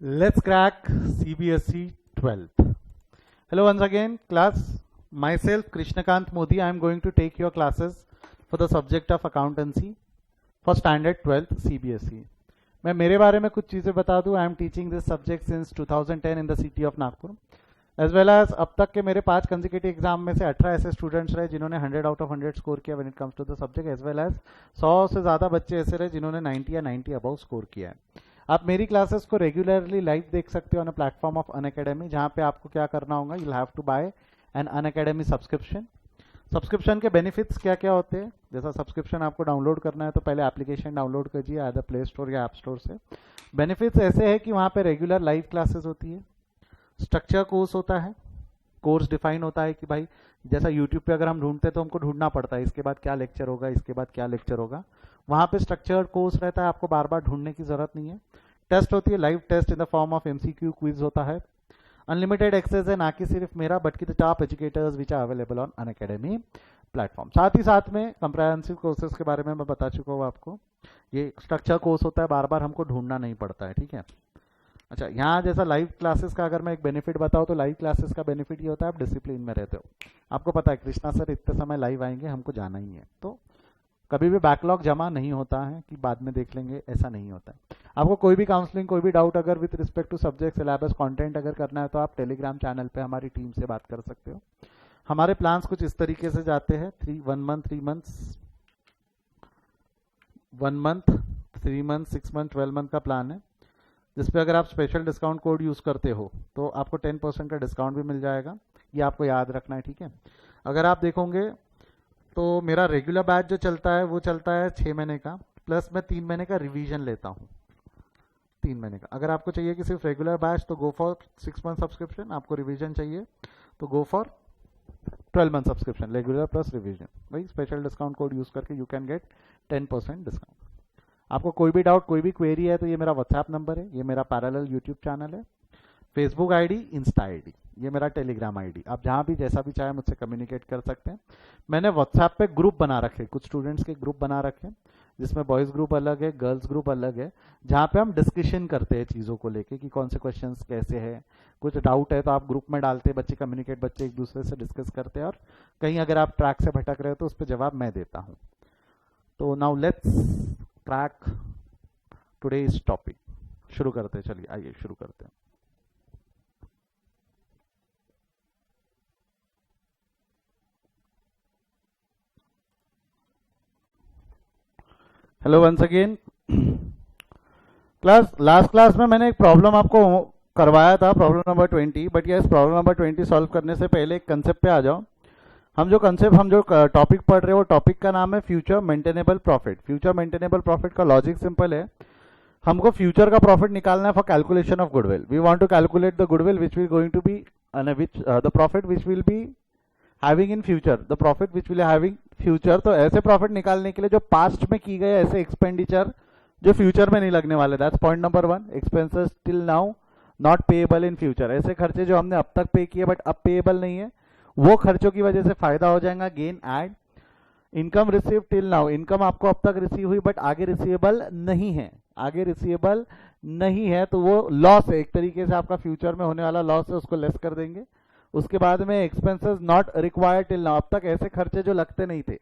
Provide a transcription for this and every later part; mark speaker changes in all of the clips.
Speaker 1: Let's crack CBSE 12th. Hello once again, class. Myself, Krishnakant Modi. I am going to take your classes for the subject of accountancy for standard 12th CBSE. मैं मेरे बारे में कुछ चीज़ें बता दूं. I am teaching this subject since 2010 in the city of Nagpur. As well as अब तक के मेरे 5 कंसेक्यूटिव एग्जाम में से 18 ऐसे स्टूडेंट्स रहे जिन्होंने 100 आउट ऑफ 100 स्कोर किया when it comes to the subject. As well as 100 से ज़्यादा बच्चे ऐसे रहे जिन्होंने 90 या 90 अबव स्कोर किया है. आप मेरी क्लासेस को रेगुलरली लाइव देख सकते हो on a platform of Unacademy, जहाँ पे आपको क्या करना होगा, you have to buy an Unacademy subscription. Subscription के बेनिफिट्स क्या क्या होते हैं. जैसा सब्सक्रिप्शन आपको डाउनलोड करना है तो पहले एप्लीकेशन डाउनलोड कीजिए आइदर प्ले स्टोर या ऐप स्टोर से. बेनिफिट्स ऐसे है कि वहाँ पे रेगुलर लाइव क्लासेस होती है, स्ट्रक्चर कोर्स होता है, कोर्स डिफाइन होता है कि भाई जैसा यूट्यूब पे अगर हम ढूंढते तो हमको ढूंढना पड़ता है इसके बाद क्या लेक्चर होगा, इसके बाद क्या लेक्चर होगा. वहाँ पे स्ट्रक्चर्ड कोर्स रहता है, आपको बार बार ढूंढने की जरूरत नहीं है. टेस्ट होती है, live test in the form of MCQ quiz होता है. अनलिमिटेड एक्सेस है, ना कि सिर्फ मेरा बट की the top educators which are available on Unacademy platform. साथ ही साथ में कंप्रहेंसिव कोर्सेज के बारे में मैं बता चुका हूँ आपको. ये स्ट्रक्चर कोर्स होता है, बार बार हमको ढूंढना नहीं पड़ता है. ठीक है. अच्छा, यहाँ जैसा लाइव क्लासेस का अगर मैं एक बेनिफिट बताऊँ तो लाइव क्लासेस का बेनिफिट ये होता है आप डिसिप्लिन में रहते हो. आपको पता है कृष्णा सर इतने समय लाइव आएंगे, हमको जाना ही है, तो कभी भी बैकलॉग जमा नहीं होता है कि बाद में देख लेंगे, ऐसा नहीं होता है. आपको कोई भी काउंसलिंग, कोई भी डाउट अगर with respect to subject, syllabus, content अगर करना है तो आप टेलीग्राम चैनल पे हमारी टीम से बात कर सकते हो. हमारे प्लान्स कुछ इस तरीके से जाते हैं. 1 month, 3 months, 1 month, 3 month, 6 month, 12 month का प्लान है, जिसपे अगर आप स्पेशल डिस्काउंट कोड यूज़ करते हो तो आपको 10% का डिस्काउंट भी मिल जाएगा. ये आपको याद रखना है. ठीक है. अगर आप देखोगे तो मेरा रेगुलर बैच जो चलता है वो चलता है 6 महीने का, प्लस मैं 3 महीने का रिवीजन लेता हूँ. 3 महीने का. अगर आपको चाहिए कि सिर्फ रेगुलर बैच तो गो फॉर 6 मंथ सब्सक्रिप्शन. आपको रिवीजन चाहिए तो go for 12 month subscription, regular plus revision. वही स्पेशल डिस्काउंट कोड यूज़ करके यू कैन गेट 10% डिस्काउंट. आपको कोई भी डाउट, कोई भी क्वेरी है तो ये मेरा व्हाट्सएप नंबर है, ये मेरा पैरेलल यूट्यूब चैनल है, फेसबुक आईडी, इंस्टा आईडी, ये मेरा टेलीग्राम आईडी. आप जहाँ भी जैसा भी चाहे मुझसे कम्युनिकेट कर सकते हैं. मैंने व्हाट्सएप पे ग्रुप बना रखे, कुछ स्टूडेंट्स के ग्रुप बना रखे, जिसमें बॉयज़ ग्रुप अलग है, गर्ल्स ग्रुप अलग है, जहाँ पे हम डिस्कशन करते हैं चीज़ों को लेके कि कौन से क्वेश्चंस कैसे हैं. कुछ डाउट है तो आप ग्रुप में डालते हैं, बच्चे कम्युनिकेट, बच्चे एक दूसरे से डिस्कस करते हैं, और कहीं अगर आप ट्रैक से भटक रहे हो तो उस पर जवाब मैं देता हूँ. तो now let's crack today's topic. शुरू करते हैं, चलिए आइए शुरू करते हैं. Hello once again. Class, last class में मैंने एक प्रॉब्लम आपको करवाया था, problem number 20. But yes, problem number 20 solve करने से पहले एक कंसेप्ट पे आ जाओ. हम जो टॉपिक पढ़ रहे हो वो टॉपिक का नाम है future maintainable profit. Future maintainable profit का लॉजिक सिंपल है. हमको फ्यूचर का प्रॉफिट निकालना है for calculation of goodwill. We want to calculate the goodwill which will going to be the profit which will be having in future, the profit which will having future. तो ऐसे profit निकालने के लिए जो past में की गए ऐसे एक्सपेंडिचर जो फ्यूचर में नहीं लगने वाले, that's point number 1. Expenses till now not payable in future. ऐसे खर्चे जो हमने अब तक पे किए बट अब पेएबल नहीं है, वो खर्चों की वजह से फायदा हो जाएगा, gain add. Income receive till now, income आपको अब तक रिसीव हुई बट आगे रिसीवेबल नहीं है, आगे रिसीवेबल नहीं है तो वो लॉस है, एक तरीके से आपका फ्यूचर में होने वाला लॉस है, उसको लेस कर देंगे. उसके बाद में expenses not required till now, अब तक ऐसे खर्चे जो लगते नहीं थे,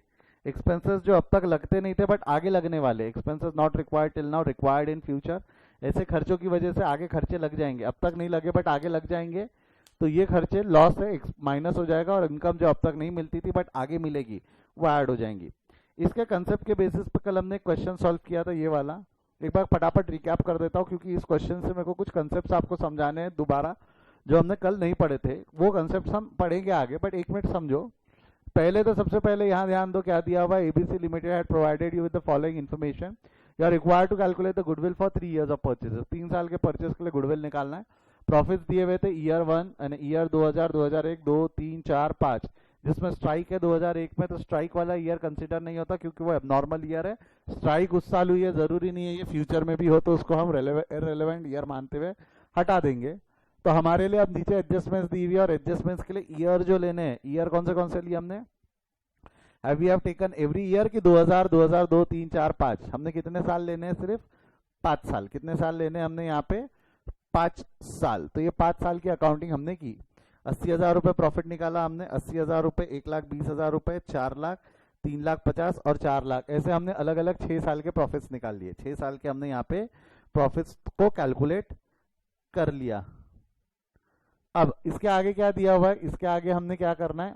Speaker 1: एक्सपेंसेस जो अब तक लगते नहीं थे बट आगे लगने वाले, expenses not required till now required in future. ऐसे खर्चों की वजह से आगे खर्चे लग जाएंगे, अब तक नहीं लगे बट आगे लग जाएंगे, तो ये खर्चे लॉस है, माइनस हो जाएगा, और इनकम जो अब तक नहीं मिलती थी बट आगे मिलेगी वो ऐड हो जाएंगी. इसके कंसेप्ट के बेसिस पर कल हमने क्वेश्चन सॉल्व किया था, ये वाला. एक बार फटाफट रिकैप कर देता हूँ क्योंकि इस क्वेश्चन से मेरे को कुछ कंसेप्ट आपको समझाने हैं दोबारा, जो हमने कल नहीं पढ़े थे. वो कंसेप्ट हम पढ़ेंगे आगे, बट एक मिनट समझो. पहले तो सबसे पहले यहाँ ध्यान दो क्या दिया हुआ है. ABC limited had provided you with the following information. You are required to calculate the goodwill for 3 years of purchases. 3 साल के परचेज के लिए गुडविल निकालना है. प्रॉफिट्स दिए हुए थे ईयर 1 यानी ईयर 2000, 2001, 2, 3, 4, 5, जिसमें स्ट्राइक है 2001 में, तो स्ट्राइक वाला ईयर कंसिडर नहीं होता क्योंकि वो एबनॉर्मल ईयर है. स्ट्राइक उस साल हुई है, जरूरी नहीं है ये फ्यूचर में भी हो, तो उसको हम इररिलेवेंट ईयर मानते हुए हटा देंगे. तो हमारे लिए अब नीचे एडजस्टमेंट्स दी हुई है, और एडजस्टमेंट्स के लिए ईयर जो लेने हैं, ईयर कौन से लिए हमने, we have taken every year की 2000, 2002, 3, 4, 5. हमने कितने साल लेने हैं, सिर्फ 5 साल. कितने साल लेने हैं हमने यहाँ पे, 5 साल, तो ये 5 साल की अकाउंटिंग हमने की। 80,000 रुपये प्रॉफिट निकाला हमने, 80,000 रुपये, 1,20,000 रुपये, 4 लाख, 3,50,000 और 4 लाख, ऐसे हमने अलग अलग 6 साल के प्रॉफिट्स निकाल लिए। 6 साल के हमने यहाँ पे प्रॉफिट्स को कैलकुलेट कर लिया। अब इसके आगे क्या दिया हुआ है, इसके आगे हमने क्या करना है,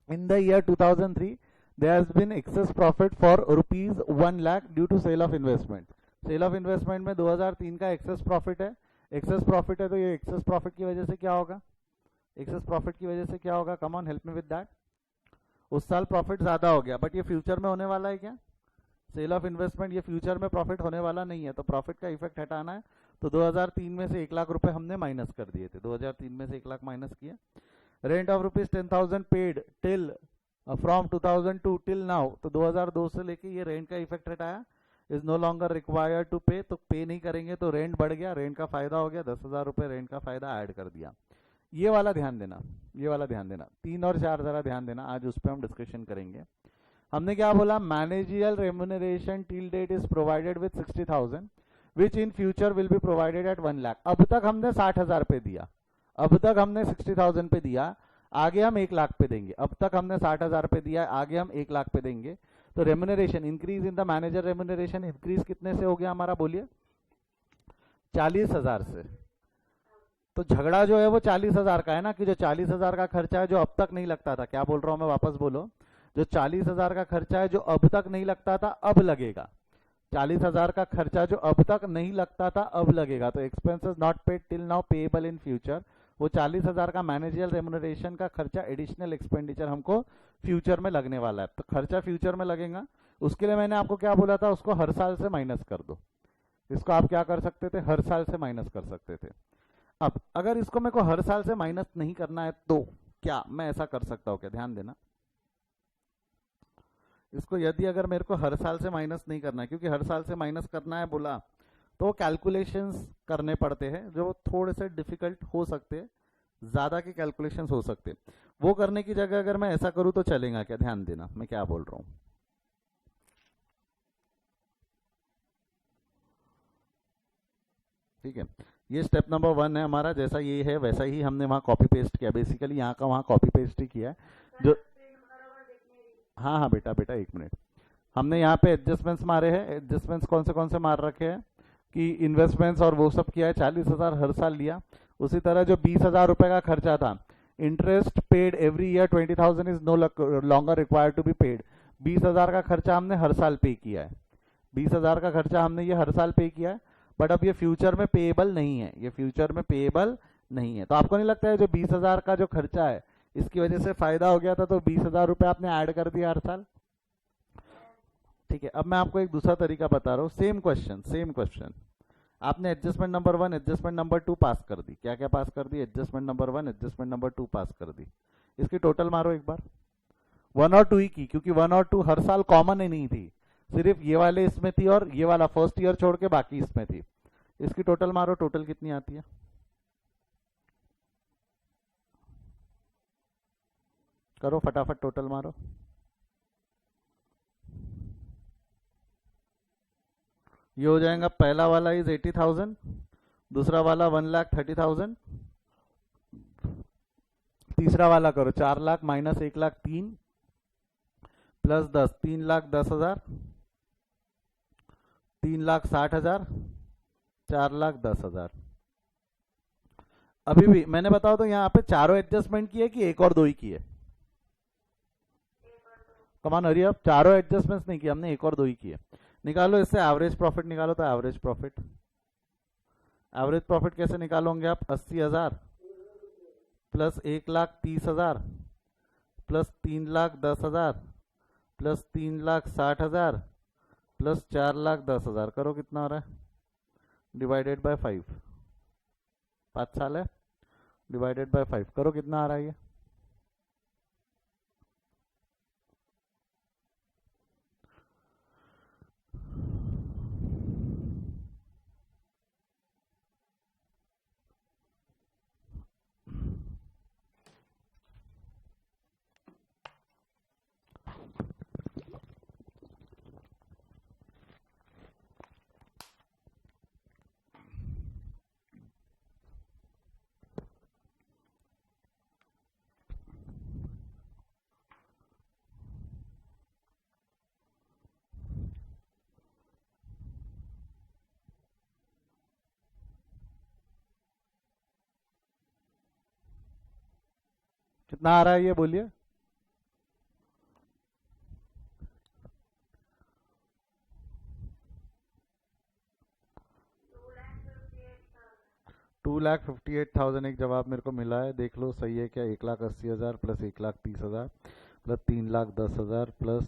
Speaker 1: in the year 2003 there has been excess profit for rupees 1 lakh due to sale of investment। Sale of investment में 2003 का एक्सेस प्रॉफिट है। एक्सेस प्रॉफिट है तो ये एक्सेस प्रॉफिट की वजह से क्या होगा, एक्सेस प्रॉफिट की वजह से क्या होगा, come on help me with that. उस साल प्रॉफिट ज्यादा हो गया, बट ये फ्यूचर में होने वाला है क्या, सेल ऑफ इन्वेस्टमेंट ये फ्यूचर में प्रॉफिट होने वाला नहीं है, तो प्रॉफिट का इफेक्ट हटाना है। तो 2003 में से 1 लाख रुपए हमने माइनस कर दिए थे, 2003 में से 1 लाख माइनस किया। Rent of rupees 10,000 paid till from 2002 till now, तो 2002 से लेके ये रेंट का इफेक्ट हटाया, is no longer required to pay, तो पे नहीं करेंगे तो रेंट बढ़ गया, रेंट का फायदा हो गया, 10,000 रुपये रेंट का फायदा ऐड कर दिया। ये वाला ध्यान देना, ये वाला ध्यान देना, 3 और 4 जरा ध्यान देना, आज उस पर हम डिस्कशन करेंगे। हमने क्या बोला, managerial remuneration till date is provided with 60,000 which in future will be provided at 1 lakh. अब तक हमने 60,000 पे दिया, अब तक हमने 60,000 पे दिया, आगे हम 1 लाख पे देंगे। अब तक हमने 60,000 पे दिया, आगे हम 1 लाख पे देंगे। तो remuneration increase in the manager remuneration increase कितने से हो गया हमारा, बोलिए 40,000 से। तो झगड़ा जो है वो 40,000 का है ना, कि जो 40,000 का खर्चा है जो अब तक नहीं लगता था, क्या बोल रहा हूं मैं, वापस बोलो, जो 40,000 का खर्चा है जो अब तक नहीं लगता था अब लगेगा, 40,000 का खर्चा जो अब तक नहीं लगता था अब लगेगा। तो expenses not paid till now payable in future, वो 40,000 का मैनेजियल रेम्यूनरेशन का खर्चा एडिशनल एक्सपेंडिचर हमको फ्यूचर में लगने वाला है। तो खर्चा फ्यूचर में लगेगा, उसके लिए मैंने आपको क्या बोला था, उसको हर साल से माइनस कर दो। इसको आप क्या कर सकते थे, हर साल से माइनस कर सकते थे। अब अगर इसको मेरे को हर साल से माइनस नहीं करना है तो क्या मैं ऐसा कर सकता हूँ क्या, ध्यान देना, इसको यदि अगर मेरे को हर साल से माइनस नहीं करना है, क्योंकि हर साल से माइनस करना है बोला तो कैलकुलेशंस करने पड़ते हैं जो थोड़े से डिफिकल्ट हो सकते हैं, ज्यादा के कैलकुलेशंस हो सकते हैं। वो करने की जगह अगर मैं ऐसा करूं तो चलेगा क्या, ध्यान देना मैं क्या बोल रहा हूं। ठीक है, ये स्टेप नंबर 1 है हमारा, जैसा ये है वैसा ही हमने वहां कॉपी पेस्ट किया, बेसिकली यहाँ का वहां कॉपी पेस्ट ही किया है जो। हाँ हाँ बेटा बेटा 1 मिनट, हमने यहाँ पे एडजस्टमेंट्स मारे हैं। एडजस्टमेंट्स कौन से मार रखे हैं कि इन्वेस्टमेंट्स और वो सब किया है, 40,000 हर साल लिया। उसी तरह जो 20,000 रुपए का खर्चा था, interest paid every year 20,000 is no longer required to be paid, 20,000 का खर्चा हमने हर साल पे किया है, 20,000 का खर्चा हमने ये हर साल पे किया है, बट अब ये फ्यूचर में पेएबल नहीं है, ये फ्यूचर में पेएबल नहीं है। तो आपको नहीं लगता है जो 20,000 का जो खर्चा है इसकी वजह से फायदा हो गया था, तो 20,000 रुपये आपने ऐड कर दिया हर साल। ठीक है, अब मैं आपको एक दूसरा तरीका बता रहा हूँ, सेम क्वेश्चन, आपने एडजस्टमेंट नंबर 1 एडजस्टमेंट नंबर 2 पास कर दी, क्या क्या पास कर दी, एडजस्टमेंट नंबर 1 एडजस्टमेंट नंबर 2 पास कर दी। इसकी टोटल मारो एक बार, 1 और 2 ही की, क्योंकि 1 और 2 हर साल कॉमन ही नहीं थी, सिर्फ ये वाले इसमें थी और ये वाला फर्स्ट ईयर छोड़ के बाकी इसमें थी। इसकी टोटल मारो, टोटल कितनी आती है, करो फटाफट टोटल मारो। ये हो जाएगा, पहला वाला इज 80,000, दूसरा वाला 1,30,000, तीसरा वाला करो 4 लाख माइनस 1 लाख 3 प्लस 10, 3,10,000, 3,60,000, 4,10,000। अभी भी मैंने बताओ तो यहाँ पे चारों एडजस्टमेंट किए कि एक और 2 ही किए, कमान हरी, अब चारों एडजस्टमेंट्स नहीं किए हमने, एक और 2 ही किए। निकालो इससे एवरेज प्रॉफिट निकालो, तो एवरेज प्रॉफिट कैसे निकालोगे आप, 80,000 प्लस 1,30,000 प्लस 3,10,000 प्लस 3,60,000 प्लस 4,10,000, करो कितना हो रहा है, डिवाइडेड बाय 5, 5 साल है, डिवाइडेड बाय 5 करो कितना आ रहा है ये, कितना आ रहा है ये बोलिए? $2,58,000 एक जवाब मेरे को मिला है, देख लो सही है क्या? 1,80,000 plus 1,30,000 plus 3,10,000 plus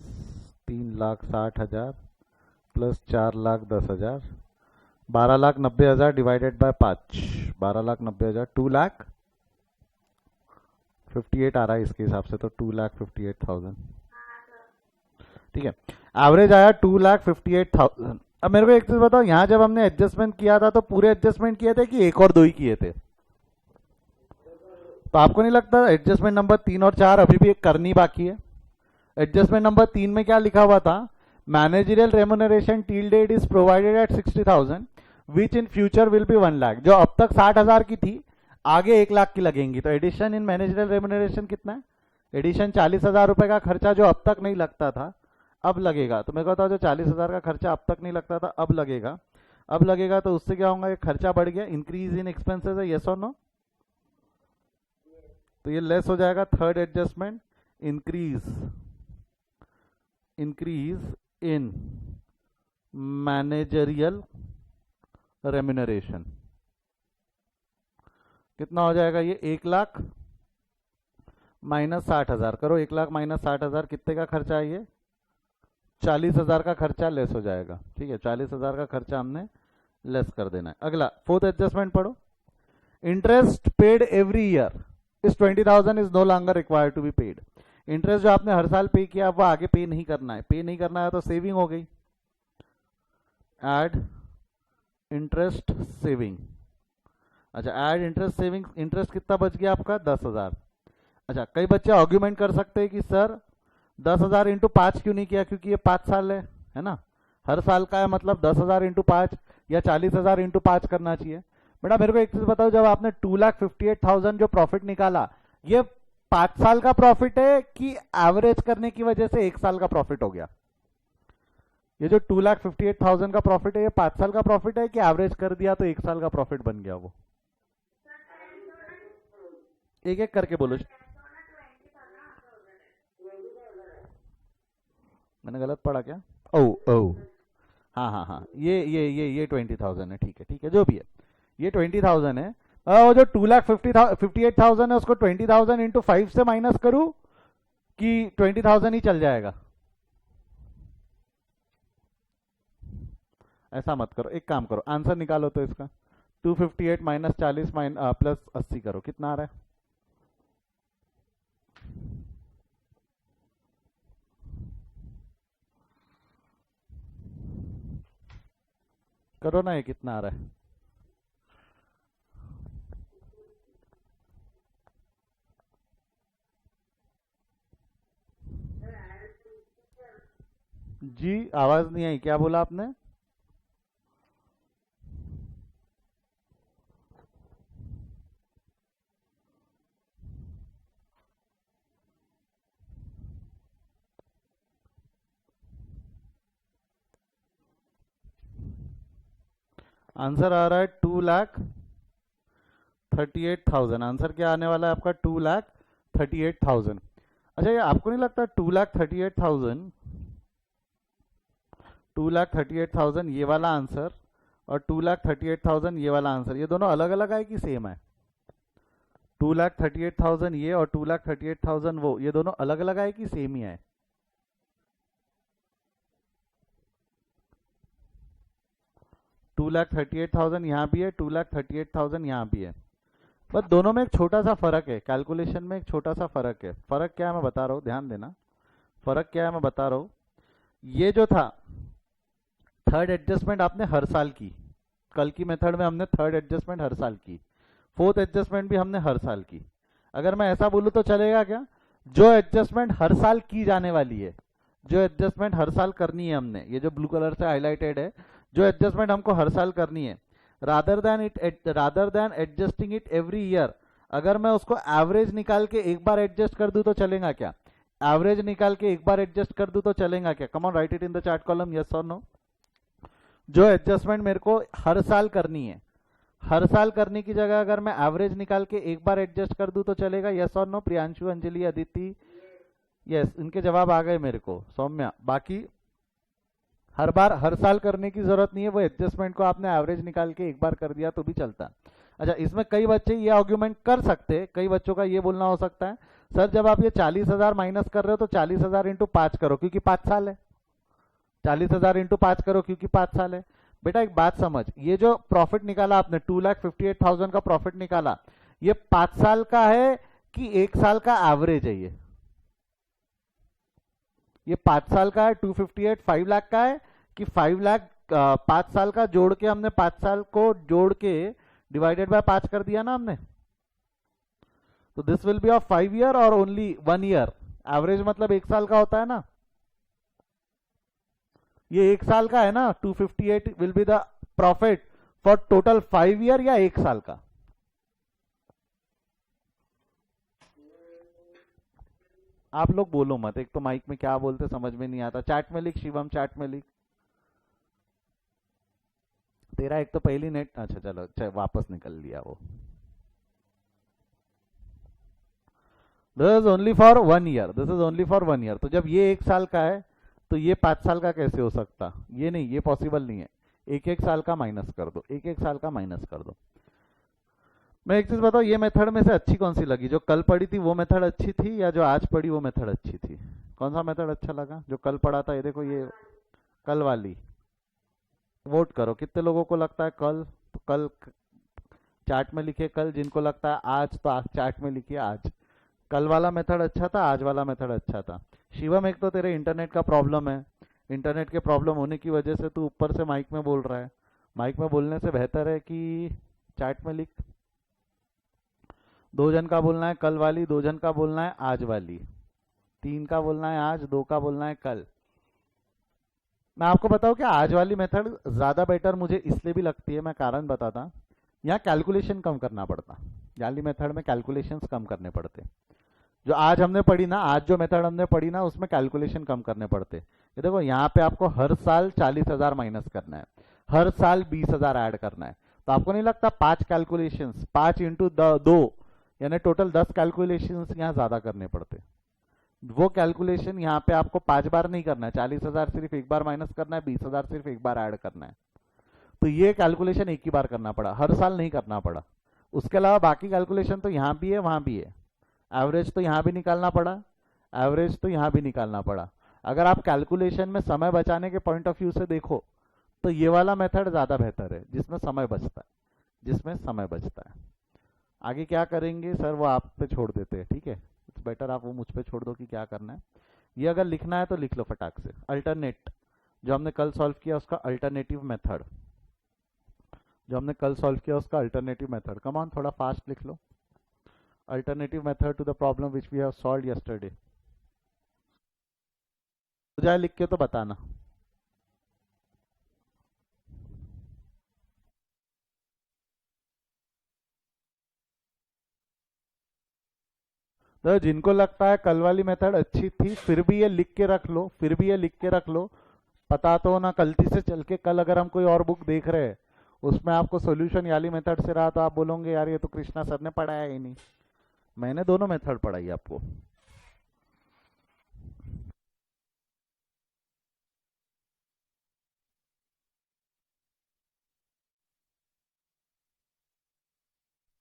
Speaker 1: 3,60,000 plus 4,10,000, 12,90,000 divided by 5, 12,90,000, 2,58 आ रहा है इसके हिसाब से, तो 2,58,000 ठीक है। एवरेज आया 2,58,000। अब मेरे को एक चीज बताओ, यहाँ जब हमने एडजस्टमेंट किया था तो पूरे एडजस्टमेंट किए थे कि एक और दो ही किए थे? तो आपको नहीं लगता एडजस्टमेंट नंबर 3 और 4 अभी भी एक करनी बाकी है? एडजस्टमेंट नंबर 3 में क्या लिखा हुआ था? Managerial remuneration till date is provided at 60,000 which in future will be 1 lakh. जो अब तक 60,000 की थी, आगे 1 लाख की लगेंगी। तो एडिशन इन मैनेजरियल रेम्युनरेशन कितना है? एडिशन 40,000 रुपए का खर्चा जो अब तक नहीं लगता था, अब लगेगा। तो मेरे को बताओ, जो 40,000 का खर्चा अब तक नहीं लगता था, अब लगेगा। अब लगेगा तो उससे क्या होगा? खर्चा बढ़ गया, इंक्रीज इन एक्सपेंसेस है, यस और नो? तो ये लेस हो जाएगा। Third adjustment, increase in managerial remuneration कितना हो जाएगा? ये 1 लाख माइनस 60,000 करो। 1 लाख माइनस 60,000 कितने का खर्चा है? ये 40,000 का खर्चा लेस हो जाएगा। ठीक है, 40,000 का खर्चा हमने लेस कर देना है। अगला फोर्थ एडजस्टमेंट पढ़ो। इंटरेस्ट पेड एवरी ईयर इस 20,000 is no longer required to be paid. Interest जो आपने हर साल पे किया, वो आगे पे नहीं करना है। पे नहीं करना है तो सेविंग हो गई। Add interest saving. अच्छा, ऐड इंटरेस्ट सेविंग, इंटरेस्ट कितना बच गया आपका? 10,000। अच्छा, कई बच्चे आर्ग्यूमेंट कर सकते हैं कि सर 10,000 इंटू 5 क्यों नहीं किया? क्योंकि ये 5 साल है ना, हर साल का है, मतलब 10,000 इंटू 5 या 40,000 इंटू 5 करना चाहिए। बेटा मेरे को एक चीज बताओ, जब आपने 2,58,000 जो प्रॉफिट निकाला, ये 5 साल का प्रॉफिट है कि एवरेज करने की वजह से 1 साल का प्रॉफिट हो गया? ये जो 2,58,000 का प्रॉफिट है, ये 5 साल का प्रॉफिट है कि एवरेज कर दिया तो 1 साल का प्रॉफिट बन गया? वो एक एक करके बोलो। मैंने गलत पढ़ा क्या? ओ ओ, हाँ हाँ हाँ, ये 20,000 है। ठीक है ठीक है, जो भी है, ये 20,000 है। और जो 2,58,000 है, उसको 20,000 इंटू 5 से माइनस करूं कि 20,000 ही चल जाएगा? ऐसा मत करो, एक काम करो, आंसर निकालो तो इसका। 258 माइनस 40 प्लस 80 करो, कितना आ रहा है? करो ना, ये कितना आ रहा है? जी आवाज नहीं आई, क्या बोला आपने? आंसर आ रहा है 2,38,000। आंसर क्या आने वाला है आपका? 2,38,000। अच्छा, ये आपको नहीं लगता 2,38,000 ये वाला आंसर और 2,38,000 ये वाला आंसर, ये दोनों अलग अलग है कि सेम है? 2,38,000 ये और 2,38,000 वो, ये दोनों अलग अलग है कि सेम ही है? 2,38,000 यहाँ भी है, 2,38,000 यहाँ भी है, बस दोनों में एक छोटा सा फर्क है, कैलकुलेशन में एक छोटा सा फर्क है। फर्क क्या है मैं बता रहा हूँ, ध्यान देना। फर्क क्या है मैं बता रहा हूँ। ये जो था थर्ड एडजस्टमेंट आपने हर साल की, कल की मेथड में हमने थर्ड एडजस्टमेंट हर साल की, फोर्थ एडजस्टमेंट भी हमने हर साल की। अगर मैं ऐसा बोलूँ तो चलेगा क्या? जो एडजस्टमेंट हर साल की जाने वाली है, जो एडजस्टमेंट हर साल करनी है हमने, ये जो ब्लू कलर से हाईलाइटेड है, जो एडजस्टमेंट हमको हर साल करनी है, rather than adjusting it every year, अगर मैं उसको एवरेज निकाल के एक बार एडजस्ट कर दूं तो चलेगा क्या? एवरेज निकाल के एक बार एडजस्ट कर दूं तो चलेगा क्या? Come on, right it in the chat column, yes और नो। जो एडजस्टमेंट मेरे को हर साल करनी है, हर साल करने की जगह अगर मैं एवरेज निकाल के एक बार एडजस्ट कर दूं तो चलेगा? यस और नो? प्रियांशु, अंजलि, अदिति, यस, इनके जवाब आ गए मेरे को। सौम्या, बाकी हर बार हर साल करने की जरूरत नहीं है, वो एडजस्टमेंट को आपने एवरेज निकाल के एक बार कर दिया तो भी चलता। अच्छा, इसमें कई बच्चे ये आर्ग्यूमेंट कर सकते हैं, कई बच्चों का ये बोलना हो सकता है, सर जब आप ये 40,000 माइनस कर रहे हो तो 40,000 इंटू 5 करो क्योंकि 5 साल है। 40,000 इंटू 5 करो क्योंकि 5 साल है। बेटा एक बात समझ, ये जो प्रॉफिट निकाला आपने 2,58,000 का प्रॉफिट निकाला, ये 5 साल का है कि 1 साल का एवरेज है? ये 5 साल का है, 258 5 लाख का है कि 5 लाख 5 साल का जोड़ के हमने 5 साल को जोड़ के डिवाइडेड बाय 5 कर दिया ना हमने? तो this will be of 5 year और ओनली 1 ईयर। एवरेज मतलब 1 साल का होता है ना, ये 1 साल का है ना। 258 will be the profit for total 5 year या 1 साल का? आप लोग बोलो मत, एक तो माइक में क्या बोलते समझ में नहीं आता। चैट में लिख, शिवम चैट में लिख। तेरा एक तो पहली नेट, अच्छा चलो वापस निकल लिया वो। This is only for 1 year, this is only for 1 year. तो जब ये 1 साल का है तो ये 5 साल का कैसे हो सकता? ये नहीं, ये पॉसिबल नहीं है। एक एक साल का माइनस कर दो, एक एक साल का माइनस कर दो। मैं एक चीज बताओ, ये मेथड में से अच्छी कौन सी लगी? जो कल पढ़ी थी वो मेथड अच्छी थी या जो आज पढ़ी वो मेथड अच्छी थी? कौन सा मेथड अच्छा लगा? जो कल पढ़ा था, ये देखो, ये कल वाली। वोट करो, कितने लोगों को लगता है कल? तो कल चार्ट में लिखे कल, जिनको लगता है आज तो आज चार्ट में लिखिए आज। कल वाला मेथड अच्छा था, आज वाला मेथड अच्छा था। शिवम, एक तो तेरे इंटरनेट का प्रॉब्लम है, इंटरनेट के प्रॉब्लम होने की वजह से तू ऊपर से माइक में बोल रहा है। माइक में बोलने से बेहतर है कि चार्ट में लिख। 2 जन का बोलना है कल वाली, 2 जन का बोलना है आज वाली, 3 का बोलना है आज, 2 का बोलना है कल। मैं आपको बताऊं कि आज वाली मेथड ज़्यादा बेटर मुझे इसलिए भी लगती है, मैं कारण बताता। यहाँ कैलकुलेशन कम करना पड़ता, वाली मेथड में कैलकुलेशंस कम करने पड़ते। जो आज हमने पढ़ी ना, आज जो मेथड हमने पढ़ी ना, उसमें कैलकुलेशन कम करने पड़ते। ये देखो, यहाँ पे आपको हर साल 40,000 माइनस करना है, हर साल 20,000 ऐड करना है। तो आपको नहीं लगता 5 कैलकुलेशंस, 5 इंटू 2 यानी टोटल 10 कैलकुलेशंस यहाँ ज़्यादा करने पड़ते? वो कैलकुलेशन यहाँ पे आपको 5 बार नहीं करना है, 40,000 सिर्फ एक बार माइनस करना है, 20,000 सिर्फ एक बार ऐड करना है। तो ये कैलकुलेशन एक ही बार करना पड़ा, हर साल नहीं करना पड़ा। उसके अलावा बाकी कैलकुलेशन तो यहाँ भी है, वहाँ भी है। एवरेज तो यहाँ भी निकालना पड़ा, एवरेज तो यहाँ भी निकालना पड़ा। अगर आप कैलकुलेशन में समय बचाने के पॉइंट ऑफ व्यू से देखो तो ये वाला मेथड ज़्यादा बेहतर है, जिसमें समय बचता है, जिसमें समय बचता है। आगे क्या करेंगे सर वो आप पे छोड़ देते हैं, ठीक है? इट्स बेटर आप वो मुझ पे छोड़ दो कि क्या करना है। ये अगर लिखना है तो लिख लो फटाक से। अल्टरनेट, जो हमने कल सॉल्व किया उसका अल्टरनेटिव मेथड, जो हमने कल सॉल्व किया उसका अल्टरनेटिव मेथड। कम ऑन, थोड़ा फास्ट लिख लो। Alternative method to the problem which we have solved yesterday. हो जाए लिख के तो बताना। तो जिनको लगता है कल वाली मेथड अच्छी थी, फिर भी ये लिख के रख लो, फिर भी ये लिख के रख लो। पता तो ना, गलती से चल के कल अगर हम कोई और बुक देख रहे हैं उसमें आपको सोल्यूशन याली मेथड से रहा तो आप बोलोगे यार ये तो कृष्णा सर ने पढ़ाया ही नहीं। मैंने दोनों मेथड पढ़ाई आपको।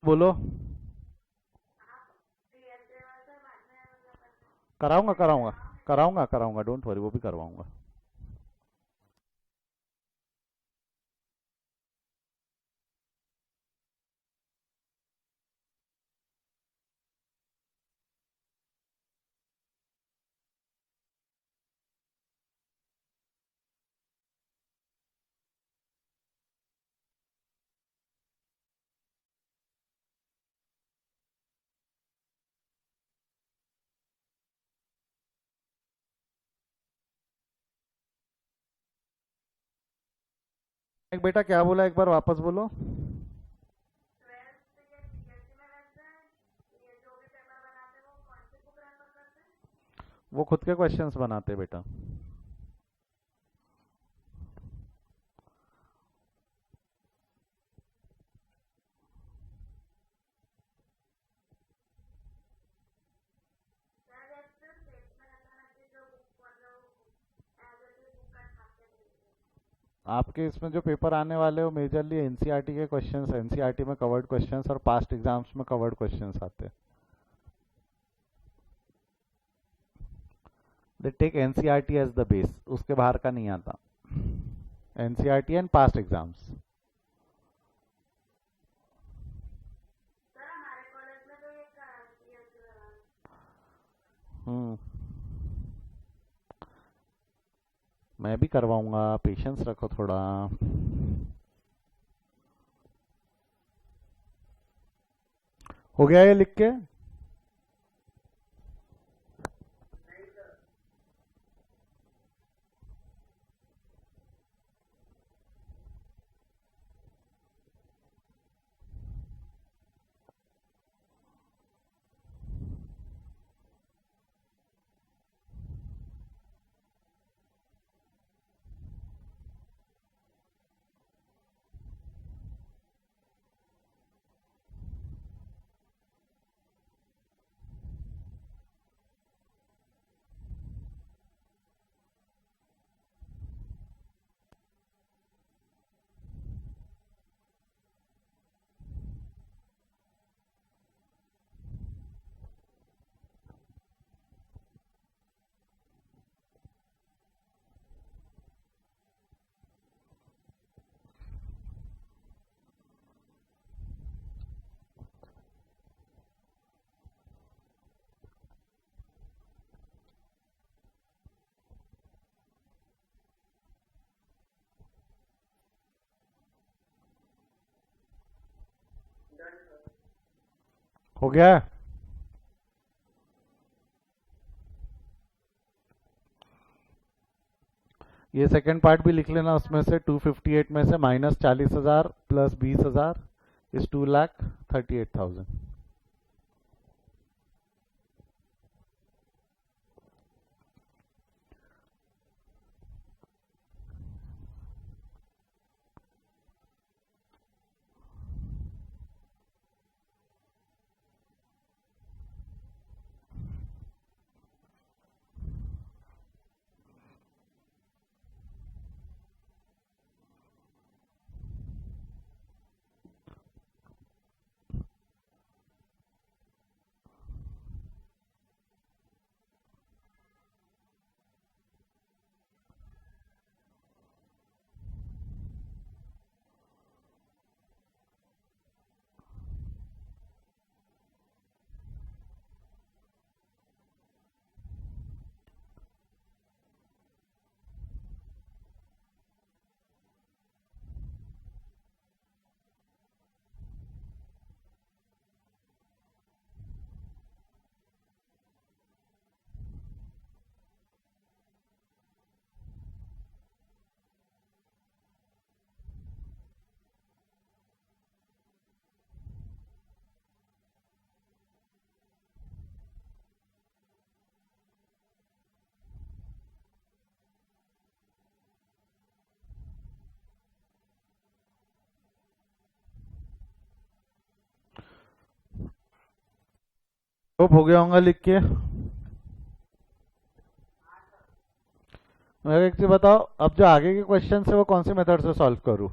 Speaker 1: बोलो। कराऊंगा कराऊंगा कराऊंगा कराऊंगा, डोंट वरी, वो भी करवाऊंगा। एक बेटा क्या बोला, एक बार वापस बोलो। वो खुद के क्वेश्चंस बनाते बेटा। आपके इसमें जो पेपर आने वाले हो मेजरली एनसीईआरटी के क्वेश्चंस, एनसीईआरटी में कवर्ड क्वेश्चंस और पास्ट एग्जाम्स में कवर्ड क्वेश्चंस आते हैं। They take NCERT as the base, उसके बाहर का नहीं आता। NCERT and past exams. मैं भी करवाऊंगा, पेशेंस रखो थोड़ा। हो गया ये लिख के? हो गया? ये सेकंड पार्ट भी लिख लेना, उसमें से 258 में से -40,000 प्लस 20,000 इज 2,38,000। हो गया होगा लिख के? मेरे एक चीज बताओ, अब जो आगे के क्वेश्चन है वो कौन से मेथड से सॉल्व करूं?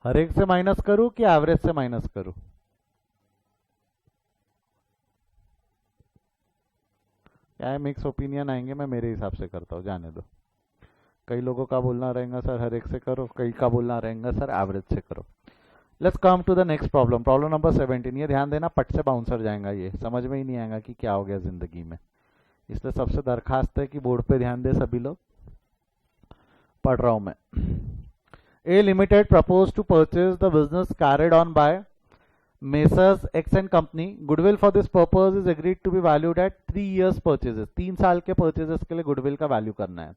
Speaker 1: हर एक से माइनस करूं कि एवरेज से माइनस करूं? क्या है, मिक्स ओपिनियन आएंगे, मैं मेरे हिसाब से करता हूँ, जाने दो। कई लोगों का बोलना रहेगा सर हर एक से करो, कई का बोलना रहेगा सर एवरेज से करो। Let's come to the next problem, problem number 17। ये ध्यान देना, पट से बाउंसर जाएगा, ये समझ में ही नहीं आएगा कि क्या हो गया जिंदगी में, इसलिए सबसे दरखास्त है कि बोर्ड पे ध्यान दे सभी लोग। पढ़ रहा हूं मैं। A Limited proposed to purchase the business carried on by Messrs X and Company. Goodwill for this purpose is agreed to be valued at 3 years purchases. 3 साल के purchases के लिए goodwill का value करना है।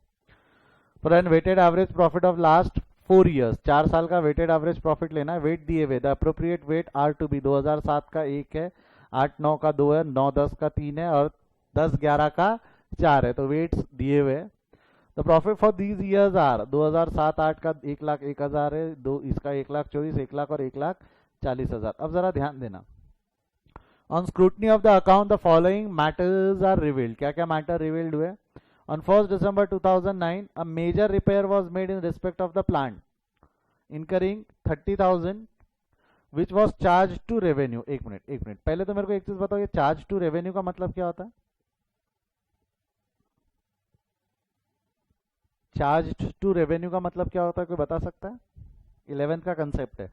Speaker 1: For an weighted average profit of last 4 years, 4 साल का weighted average profit लेना है। Weight दिए हुए, the appropriate weight are to be 2007 का 1 है, 8-9 का 2 है, 9-10 का 3 है और 10-11 का 4 है, तो weights दिए हुए। The profit for these years are 2007-8 का 1,01,000 है, दो इसका 1,24,000, 1 लाख और 1,40,000। अब जरा ध्यान देना, on scrutiny of the account the following matters are revealed. क्या क्या मैटर रिवील्ड हुए? On 1 December 2009 a major repair was made in respect of the plant. Incurring 30,000 which was charge to revenue. एक मिनट पहले तो मेरे को एक चीज बताओ, ये चार्ज टू रेवेन्यू का मतलब क्या होता है? चार्ज टू रेवेन्यू का मतलब क्या होता है, कोई बता सकता है? 11th का कंसेप्ट है।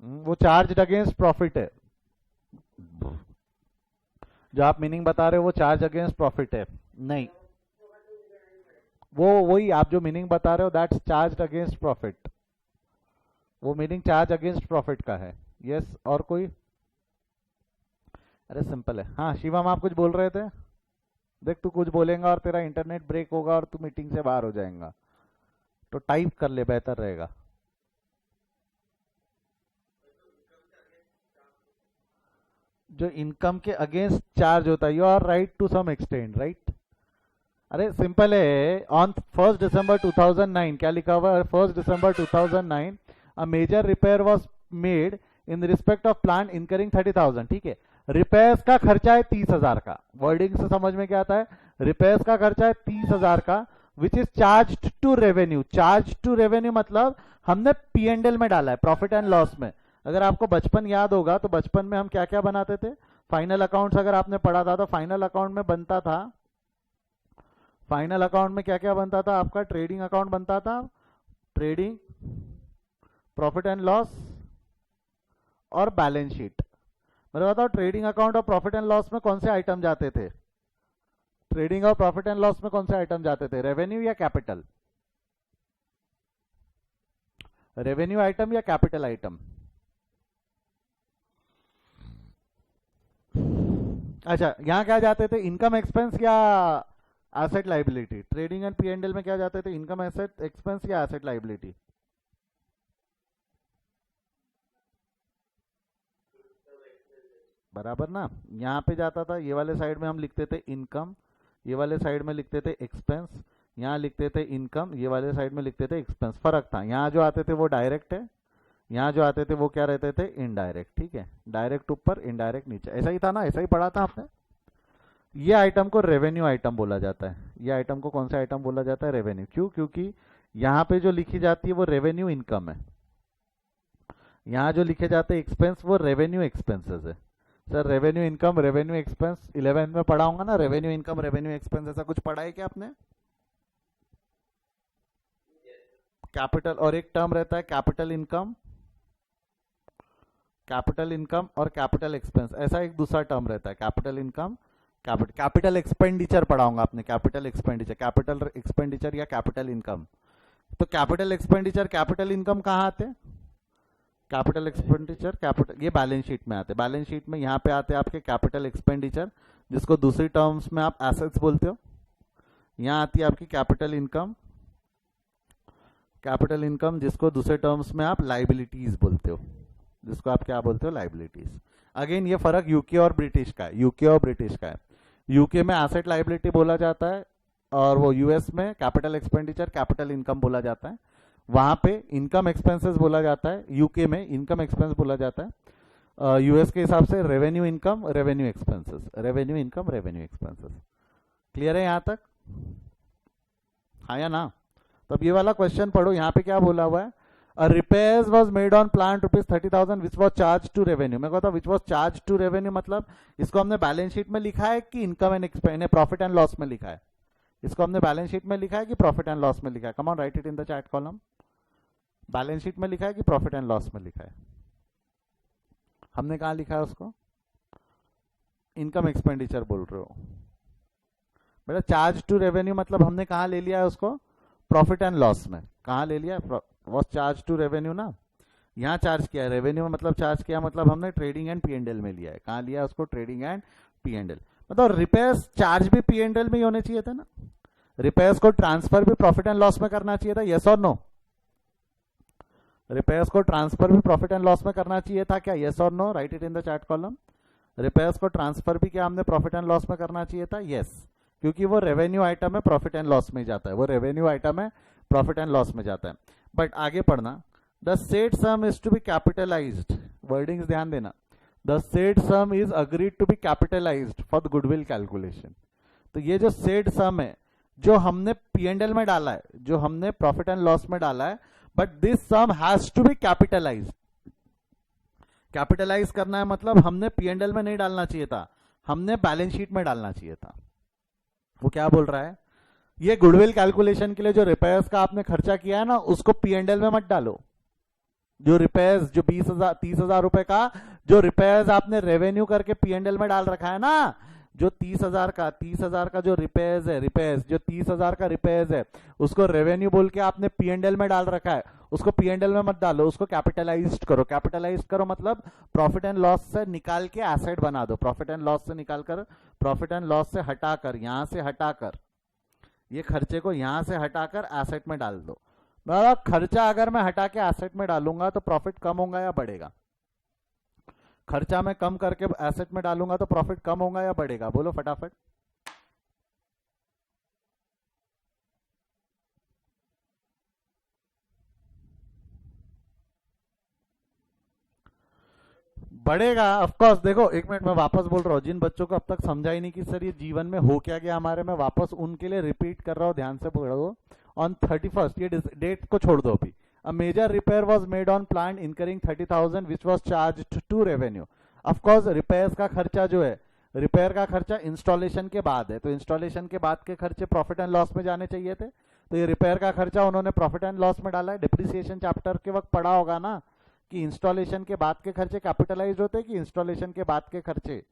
Speaker 1: वो चार्ज अगेंस्ट प्रॉफिट है। जो आप मीनिंग बता रहे हो वो चार्ज अगेंस्ट प्रॉफिट है, नहीं। वो वही आप जो मीनिंग बता रहे हो दैट्स चार्ज अगेंस्ट प्रॉफिट, वो मीनिंग चार्ज अगेंस्ट प्रॉफिट का है। यस, और कोई? अरे सिंपल है। हाँ शिवम, आप कुछ बोल रहे थे? देख तू कुछ बोलेगा और तेरा इंटरनेट ब्रेक होगा और तू मीटिंग से बाहर हो जाएगा, तो टाइप कर ले, बेहतर रहेगा। जो इनकम के अगेंस्ट चार्ज होता है, you are right to some extent, right. अरे सिंपल है, ऑन 1st December 2009 क्या लिखा हुआ है? 1st December 2009 a major repair was made in respect of plant incurring 30,000। ठीक है, रिपेयर्स का खर्चा है 30,000 का। वर्डिंग से समझ में क्या आता है? रिपेयर्स का खर्चा है 30,000 का, which is charge to revenue. Charge to revenue मतलब हमने P&L में डाला है, प्रॉफिट एंड लॉस में। अगर आपको बचपन याद होगा तो बचपन में हम क्या क्या बनाते थे? फाइनल अकाउंट्स अगर आपने पढ़ा था तो फाइनल अकाउंट में बनता था, फाइनल अकाउंट में क्या क्या बनता था आपका? ट्रेडिंग अकाउंट बनता था, ट्रेडिंग, प्रॉफिट एंड लॉस और बैलेंस शीट। मतलब बताओ ट्रेडिंग अकाउंट और प्रॉफिट एंड लॉस में कौन से आइटम जाते थे? ट्रेडिंग और प्रॉफिट एंड लॉस में कौन से आइटम जाते थे? रेवेन्यू या कैपिटल? रेवेन्यू आइटम या कैपिटल आइटम? अच्छा, यहां क्या जाते थे? इनकम एक्सपेंस या asset liability? Trading and P&L में क्या जाते थे? इनकम एसेट एक्सपेंस या एसेट लाइबिलिटी? बराबर ना। यहाँ पे जाता था, ये वाले साइड में हम लिखते थे इनकम, ये वाले साइड में लिखते थे एक्सपेंस, यहाँ लिखते थे इनकम, ये वाले साइड में लिखते थे एक्सपेंस। फर्क था, यहाँ जो आते थे वो डायरेक्ट है, यहाँ जो आते थे वो क्या रहते थे? इनडायरेक्ट। ठीक है, डायरेक्ट ऊपर, इनडायरेक्ट नीचे, ऐसा ही था ना, ऐसा ही पढ़ा था आपने। ये आइटम को रेवेन्यू आइटम बोला जाता है। ये आइटम को कौन सा आइटम बोला जाता है? रेवेन्यू। क्यों? क्योंकि यहाँ पे जो लिखी जाती है वो रेवेन्यू इनकम है, यहाँ जो लिखे जाते हैं एक्सपेंस वो रेवेन्यू एक्सपेंसेस है। Sir revenue income, revenue expense 11th में पढ़ा होगा ना, रेवेन्यू इनकम, रेवेन्यू एक्सपेंस, ऐसा कुछ पढ़ा है क्या आपने? कैपिटल, और एक टर्म रहता है कैपिटल इनकम, कैपिटल इनकम और कैपिटल एक्सपेंस, ऐसा एक दूसरा टर्म रहता है, कैपिटल इनकम, कैपिटल एक्सपेंडिचर पढ़ा होगा आपने, कैपिटल एक्सपेंडिचर या कैपिटल इनकम। तो कैपिटल एक्सपेंडिचर, कैपिटल इनकम कहाँ आते? कैपिटल एक्सपेंडिचर, कैपिटल, ये बैलेंस शीट में आते। बैलेंस शीट में यहाँ पे आते हैं आपके कैपिटल एक्सपेंडिचर, जिसको दूसरी टर्म्स में आप एसेट्स बोलते हो। यहाँ आती है आपकी कैपिटल इनकम, कैपिटल इनकम जिसको दूसरे टर्म्स में आप लाइबिलिटीज बोलते हो, जिसको आप क्या बोलते हो? लाइबिलिटीज। अगेन ये फर्क यूके और ब्रिटिश का है, यूके और ब्रिटिश का है। यूके में एसेट लाइबिलिटी बोला जाता है और वो यूएस में कैपिटल एक्सपेंडिचर, कैपिटल इनकम बोला जाता है। वहां पे इनकम एक्सपेंसेस बोला जाता है, यूके में इनकम एक्सपेंस बोला जाता है, यूएस के हिसाब से revenue income, revenue expenses, revenue income, revenue expenses. Clear है यहाँ तक? हाँ या ना? तो अब ये वाला क्वेश्चन पढ़ो, यहाँ पे क्या बोला हुआ है? Repairs was made on plant ₹30,000 which was charge to revenue. मैं कहता हूँ which was charge to revenue मतलब इसको हमने बैलेंस शीट में लिखा है कि income and expense, profit and loss में लिखा है? इसको हमने बैलेंस शीट में लिखा है कि प्रॉफिट एंड लॉस में लिखा है? Come on, right it in the chat column. Balance sheet में लिखा है कि प्रॉफिट एंड लॉस में लिखा है? हमने कहा लिखा है उसको? इनकम एक्सपेंडिचर बोल रहे हो बेटा। चार्ज टू रेवेन्यू मतलब हमने कहा ले लिया है उसको? प्रॉफिट एंड लॉस में। कहा ले लिया? वॉज चार्ज टू रेवेन्यू ना, यहाँ चार्ज किया है। रेवेन्यू में मतलब चार्ज किया मतलब हमने ट्रेडिंग एंड P&L में लिया है। कहाँ लिया है उसको? Trading and P&L। मतलब रिपेयर्स चार्ज भी P&L में ही होने चाहिए था ना, रिपेयर्स को ट्रांसफर भी प्रॉफिट एंड लॉस में करना चाहिए था, यस और नो? रिपेयर्स को ट्रांसफर भी प्रॉफिट एंड लॉस में करना चाहिए था क्या? यस और no? Write it in the chat column. Repairs को ट्रांसफर भी क्या हमने प्रॉफिट एंड लॉस में करना चाहिए था? यस, क्योंकि वो रेवेन्यू आइटम है, प्रॉफिट एंड लॉस में जाता है, वो रेवेन्यू आइटम है, प्रॉफिट एंड लॉस में जाता है। बट आगे पढ़ना, the said sum is to be capitalized, wordings ध्यान देना, the said sum is agreed to be capitalized for the goodwill calculation. तो ये जो सेड सम है जो हमने P&L में डाला है, जो हमने प्रॉफिट एंड लॉस में डाला है, but this sum has to be capitalize. Capitalize करना है मतलब हमने P&L में नहीं डालना चाहिए था, हमने बैलेंस शीट में डालना चाहिए था। वो क्या बोल रहा है, ये गुडविल कैलकुलेशन के लिए जो रिपेयर्स का आपने खर्चा किया है ना, उसको P&L में मत डालो। जो रिपेयर्स, जो 30,000 रुपए का जो रिपेयर्स आपने रेवेन्यू करके P&L में डाल रखा है ना, जो 30,000 का जो रिपेयर्स है, रिपेयर्स जो 30,000 का रिपेयर्स है, उसको रेवेन्यू बोल के आपने P&L में डाल रखा है, उसको P&L में मत डालो, उसको कैपिटलाइज्ड करो। कैपिटलाइज्ड करो मतलब प्रॉफिट एंड लॉस से निकाल के एसेट बना दो। प्रॉफिट एंड लॉस से निकालकर, प्रॉफिट एंड लॉस से हटाकर, यहां से हटाकर, ये खर्चे को यहां से हटाकर एसेट में डाल दो। मतलब खर्चा अगर मैं हटा के एसेट में डालूंगा तो प्रॉफिट कम होगा या बढ़ेगा? खर्चा मैं कम करके एसेट में डालूंगा तो प्रॉफिट कम होगा या बढ़ेगा? बोलो फटाफट। बढ़ेगा ऑफकोर्स। देखो एक मिनट, मैं वापस बोल रहा हूँ, जिन बच्चों को अब तक समझा ही नहीं कि सर ये जीवन में हो क्या गया हमारे, में वापस उनके लिए रिपीट कर रहा हूँ, ध्यान से पढ़ो। ऑन 31st, ये डेट को छोड़ दो अभी। A major repair was made on plant incurring 30,000 which was charge to revenue. Of course repairs का खर्चा जो है, रिपेयर का खर्चा इंस्टॉलेशन के बाद है, तो इंस्टॉलेशन के बाद के खर्चे प्रॉफिट एंड लॉस में जाने चाहिए थे, तो ये रिपेयर का खर्चा उन्होंने प्रॉफिट एंड लॉस में डाला है। डिप्रिसिएशन चैप्टर के वक्त पढ़ा होगा ना कि इंस्टॉलेशन के बाद के खर्चे कैपिटलाइज होते हैं कि इंस्टॉलेशन के बाद के खर्चे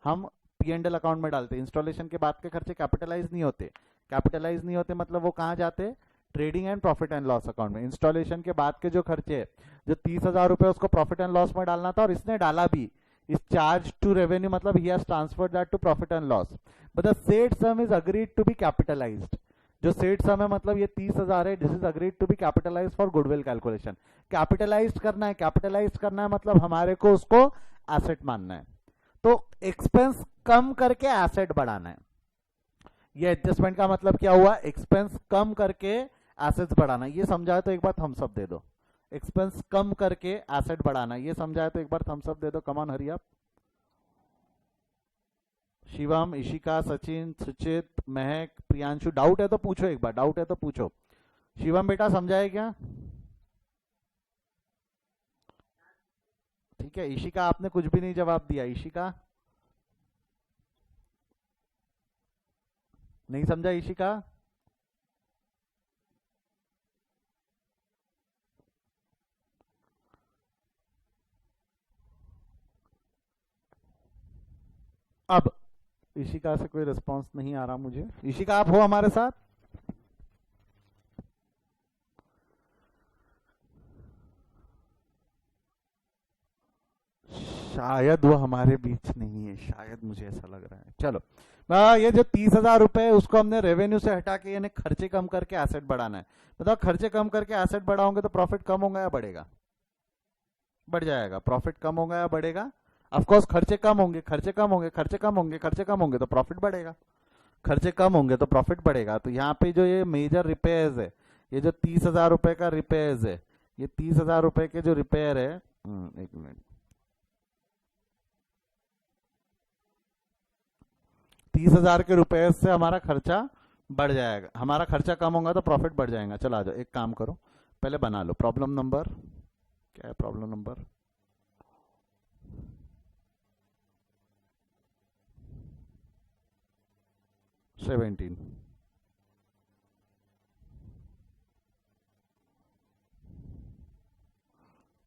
Speaker 1: हम P&L अकाउंट में डालते हैं। इंस्टॉलेशन के बाद के खर्चे कैपिटलाइज नहीं होते। कैपिटलाइज नहीं होते मतलब वो कहाँ जाते? Trading and profit and loss account में। इंस्टॉलेशन के बाद के जो खर्चे है, जो 30,000 रुपए उसको प्रॉफिट एंड लॉस में डालना था, और इसने डाला भी। इस चार्ज टू रेवेन्यू मतलब he has transferred that to profit and loss, but the said sum is agreed to be capitalised. जो सेड सम है मतलब ये 30,000 है, this is agreed to be capitalise for goodwill calculation. Capitalise करना है, capitalise करना है मतलब हमारे को उसको एसेट मानना है, तो एक्सपेंस कम करके एसेट बढ़ाना है। ये एडजस्टमेंट का मतलब क्या हुआ? एक्सपेंस कम करके एसेट्स बढ़ाना। ये समझाए तो एक बार थम्स अप दे दो। एक्सपेंस कम करके एसेट बढ़ाना, ये समझाए तो एक बार थम्स अप दे दो। कमान हरी अप। शिवम, इशिका, सचिन, सुचित, महक, प्रियांशु, डाउट है तो पूछो एक बार, डाउट है तो पूछो। शिवम बेटा समझाए क्या? ठीक है। इशिका आपने कुछ भी नहीं जवाब दिया। इशिका नहीं समझा? इशिका अब इशिका से कोई रिस्पांस नहीं आ रहा मुझे। इशिका आप हो हमारे साथ? शायद वो हमारे बीच नहीं है, शायद, मुझे ऐसा लग रहा है। चलो, ये जो 30,000 रुपए है उसको हमने रेवेन्यू से हटा के यानी खर्चे कम करके एसेट बढ़ाना है। बताओ खर्चे कम करके एसेट बढ़ाओगे तो प्रॉफिट कम होगा या बढ़ेगा? बढ़ जाएगा। प्रॉफिट कम होगा या बढ़ेगा? ऑफकोर्स खर्चे कम होंगे, खर्चे कम होंगे, खर्चे कम होंगे, खर्चे कम होंगे तो प्रॉफिट बढ़ेगा। खर्चे कम होंगे तो प्रॉफिट बढ़ेगा। तो यहाँ पे जो ये मेजर रिपेयर्स है, ये जो 30,000 रुपए का रिपेयर्स है, ये 30,000 रुपए के जो रिपेयर है, एक मिनट, 30,000 के रुपए से हमारा खर्चा बढ़ जाएगा। हमारा खर्चा कम होगा तो प्रॉफिट बढ़ जाएगा। चलो आ जाओ, एक काम करो, पहले बना लो प्रॉब्लम नंबर, क्या है problem number? Seventeen.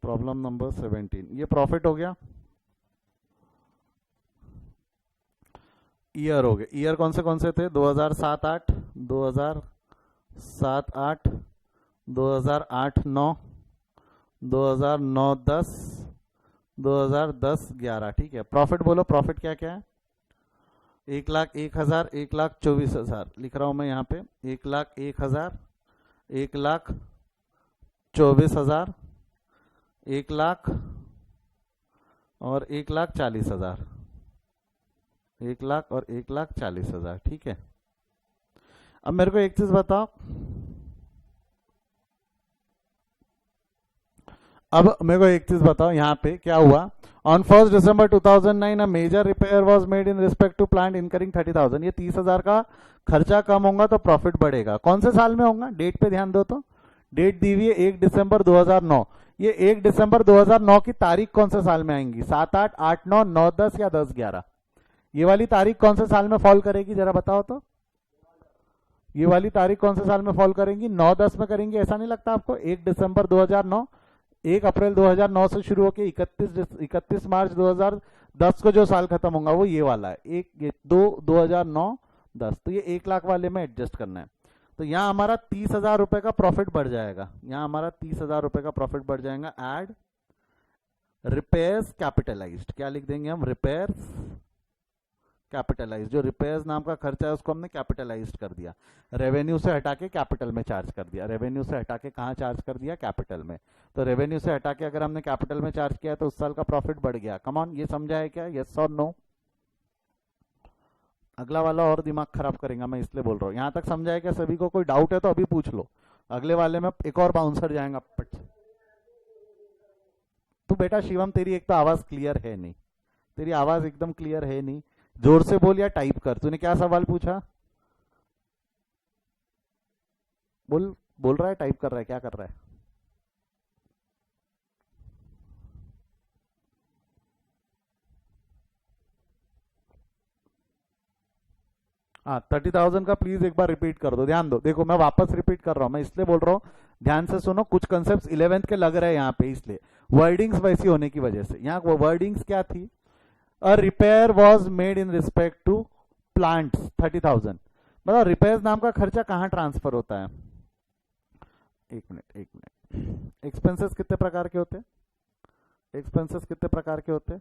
Speaker 1: Problem number 17। ये प्रॉफिट हो गया, ईयर हो गए। ईयर कौन से थे? 2007-8, 2007-8, 2008-9, 2009-10, 2010-11। ठीक है। प्रॉफिट बोलो, प्रॉफिट क्या क्या है? 1,01,000, 1,24,000 लिख रहा हूं मैं यहाँ पे। 1,01,000, 1,24,000, 1,00,000 और 1,40,000। 1,00,000 और 1,40,000। ठीक है। अब मेरे को एक चीज बताओ, अब मेरे को एक चीज बताओ, यहाँ पे क्या हुआ, on 1 December 2009 a major repair was made in respect to plant incurring 30,000। ये 30,000 का खर्चा कम होगा तो प्रॉफिट बढ़ेगा। कौन से साल में होगा, डेट पे ध्यान दो तो, डेट दी हुई है 1 दिसंबर 2009। ये 1 दिसंबर 2009 की तारीख कौन से साल में आएंगी, 7, 8, 8, 9, 9, 10 या 10, 11? ये वाली तारीख कौन से साल में फॉल करेगी, जरा बताओ तो। ये वाली तारीख कौन से साल में फॉल करेंगी, 9, 10 में करेंगी, ऐसा नहीं लगता आपको? 1 दिसंबर 2009, 1 अप्रैल 2009 से शुरू होकर 31 मार्च 2010 को जो साल खत्म होगा वो ये वाला है, एक ये 2009, 10। तो ये 1 लाख वाले में एडजस्ट करना है। तो यहाँ हमारा 30,000 रुपए का प्रॉफिट बढ़ जाएगा, यहाँ हमारा 30,000 रुपए का प्रॉफिट बढ़ जाएगा। एड रिपेयर्स कैपिटलाइज्ड, क्या लिख देंगे हम, रिपेयर्स कैपिटलाइज। जो रिपेयर्स नाम का खर्चा है उसको हमने कैपिटलाइज्ड कर दिया, रेवेन्यू से हटा के कैपिटल में चार्ज कर दिया। रेवेन्यू से हटा के कहाँ चार्ज कर दिया, कैपिटल में। तो रेवेन्यू से हटा के अगर हमने कैपिटल में चार्ज किया तो उस साल का प्रॉफिट बढ़ गया। कम ऑन, ये समझा है क्या, यस और नो? अगला वाला और दिमाग खराब करेगा, मैं इसलिए बोल रहा हूँ। यहाँ तक समझा है क्या सभी को? कोई डाउट है तो अभी पूछ लो, अगले वाले में एक और बाउंसर जाएगा पट से। तो बेटा शिवम, तेरी एक तो आवाज क्लियर है नहीं, तेरी आवाज एकदम क्लियर है नहीं, जोर से बोल या टाइप कर। तूने क्या सवाल पूछा, बोल। बोल रहा है, टाइप कर रहा है, क्या कर रहा है? हाँ, 30,000 का प्लीज एक बार रिपीट कर दो, ध्यान दो। देखो मैं वापस रिपीट कर रहा हूं, मैं इसलिए बोल रहा हूँ, ध्यान से सुनो। कुछ कंसेप्ट 11th के लग रहे हैं यहाँ पे, इसलिए वर्डिंग्स वैसी होने की वजह से। यहाँ वर्डिंग्स क्या थी, a repair was made in respect to plants 30,000। मतलब रिपेयर नाम का खर्चा कहाँ ट्रांसफर होता है? एक मिनट, एक मिनट। एक्सपेंसेस कितने प्रकार के होते हैं, एक्सपेंसेस कितने प्रकार के होते हैं?